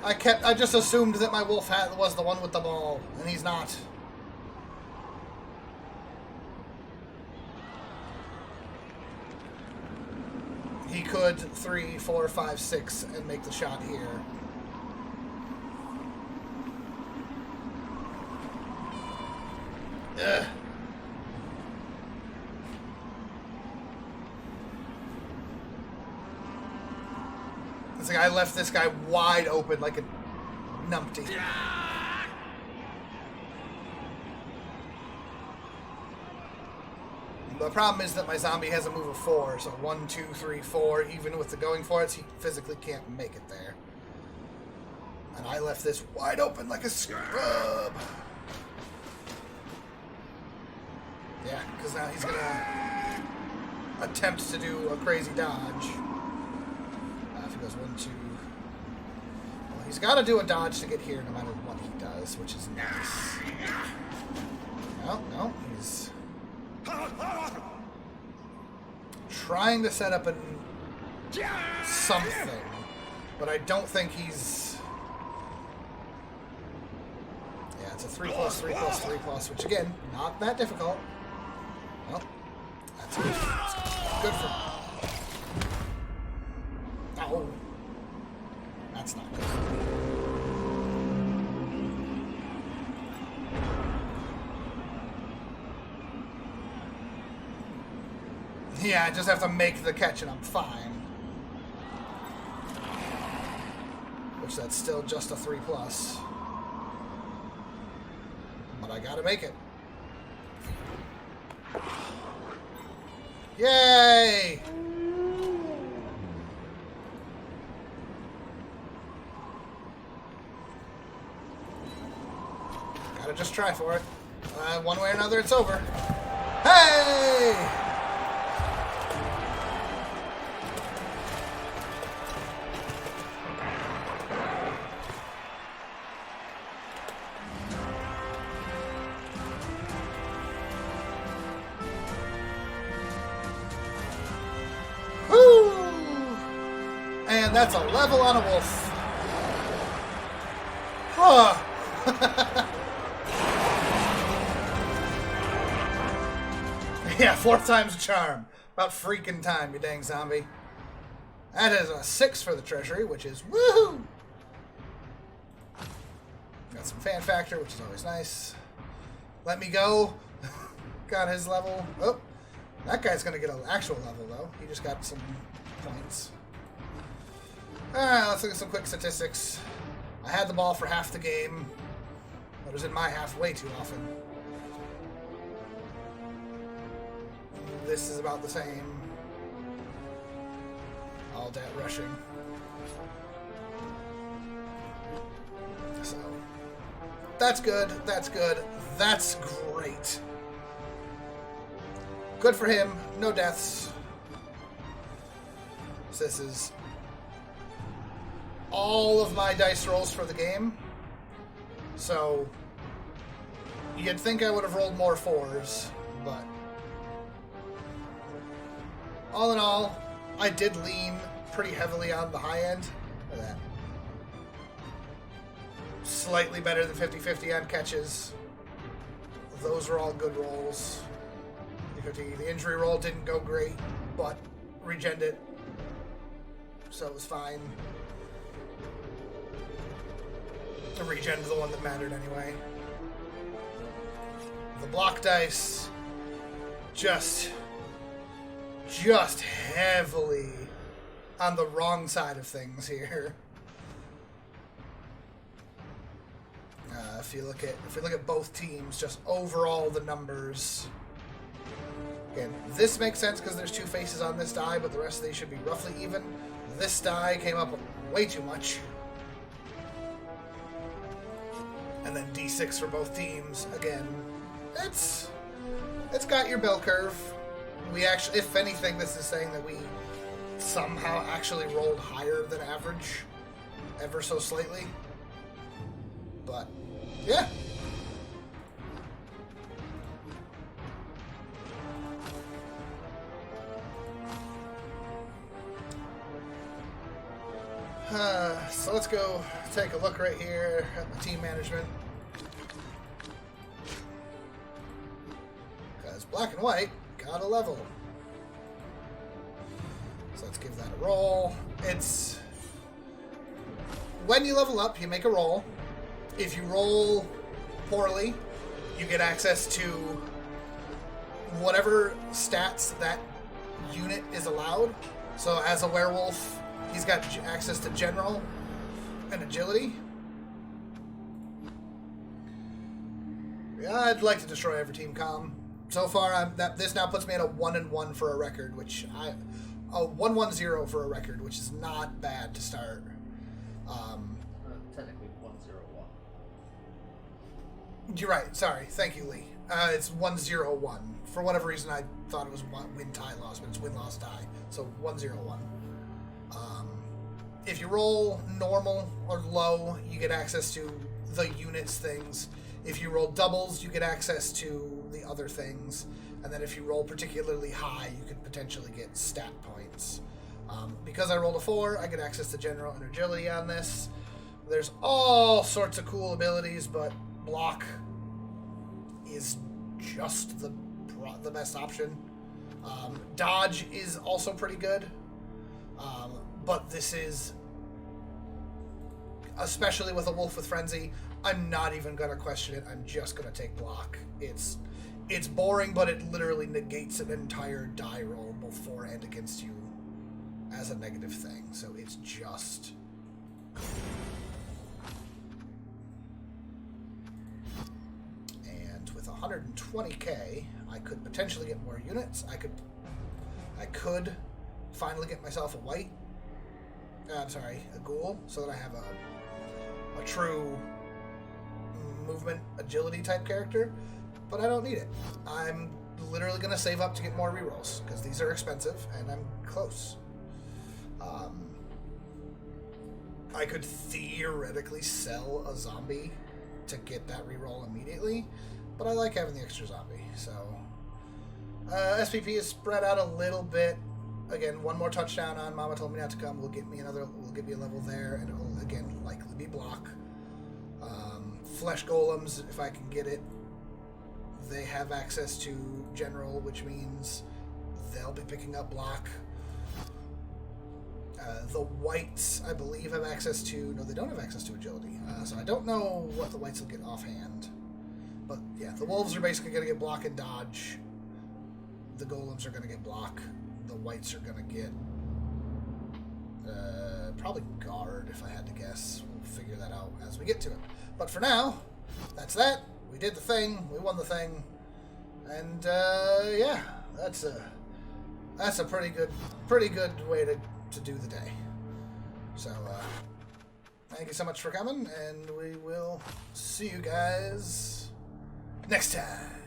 I just assumed that my wolf hat was the one with the ball, and he's not. He could could 3, 4, 5, 6 and make the shot here. Ugh. It's like I left this guy wide open like a numpty. The problem is that my zombie has a move of 4, so 1, 2, 3, 4, even with the going for it, he physically can't make it there. And I left this wide open like a scrub. Yeah, because now he's gonna attempt to do a crazy dodge. If he goes 1, 2... Well, he's got to do a dodge to get here no matter what he does, which is nice. No, he's... trying to set up something, but I don't think he's... Yeah, it's a 3+, 3+, 3+, which again, not that difficult. Well, that's good. Good for me. Oh, that's not good. Yeah, I just have to make the catch and I'm fine. Which that's still just a 3+. But I gotta make it. Yay! Gotta just try for it. One way or another, it's over. Hey! And that's a level on a wolf. Huh. Yeah, 4th time's a charm. About freaking time, you dang zombie. That is a 6 for the treasury, which is woohoo! Got some fan factor, which is always nice. Let me go. Got his level. Oh, that guy's going to get an actual level, though. He just got some points. Alright, let's look at some quick statistics. I had the ball for half the game. But it was in my half way too often. This is about the same. All dat rushing. So, that's good, that's good, that's great. Good for him, no deaths. So this is all of my dice rolls for the game. So, you'd think I would have rolled more 4s, but all in all, I did lean pretty heavily on the high end. Look at that. Slightly better than 50-50 on catches. Those were all good rolls. 50-50. The injury roll didn't go great, but regened it, so it was fine. The regen is the one that mattered anyway. The block dice just heavily on the wrong side of things here. If we look at both teams, just overall the numbers. Again, this makes sense because there's 2 faces on this die, but the rest of these should be roughly even. This die came up way too much. And then D6 for both teams. Again, it's got your bell curve. We actually, if anything, this is saying that we somehow actually rolled higher than average, ever so slightly. But, yeah. So let's go take a look right here at the team management. Because black and white got a level. So let's give that a roll. It's... When you level up, you make a roll. If you roll poorly, you get access to whatever stats that unit is allowed. So as a werewolf, he's got access to general and agility. Yeah, I'd like to destroy every team comm. So far, this now puts me at a 1-1 for a record, which a 1-1-0 for a record, which is not bad to start. Technically 1-0-1. You're right. Sorry. Thank you, Lee. It's 1-0-1. For whatever reason, I thought it was win, tie, loss, but it's win, loss, tie. So 1-0-1. If you roll normal or low, you get access to the units things. If you roll doubles, you get access to the other things. And then if you roll particularly high, you could potentially get stat points. Because I rolled a 4, I get access to general and agility on this. There's all sorts of cool abilities, but block is just the best option. Dodge is also pretty good. But this is, especially with a Wolf with Frenzy, I'm not even going to question it. I'm just going to take block. It's boring, but it literally negates an entire die roll, both for and against you, as a negative thing. So it's just... And with 120k, I could potentially get more units. I could finally get myself a white... a ghoul, so that I have a true movement agility type character, but I don't need it. I'm literally going to save up to get more rerolls, because these are expensive, and I'm close. I could theoretically sell a zombie to get that reroll immediately, but I like having the extra zombie, so... SPP is spread out a little bit. Again, one more touchdown on Mama Told Me Not to Come will get me a level there, and it will, again, likely be block. Flesh Golems, if I can get it, they have access to general, which means they'll be picking up block. The whites, I believe, have access to... No, they don't have access to agility. So I don't know what the whites will get offhand. But, yeah, the wolves are basically going to get block and dodge. The golems are going to get block. The whites are going to get... probably guard, if I had to guess. We'll figure that out as we get to it. But for now, that's that. We did the thing. We won the thing. And, yeah, that's a pretty good way to do the day. So, thank you so much for coming, and we will see you guys next time.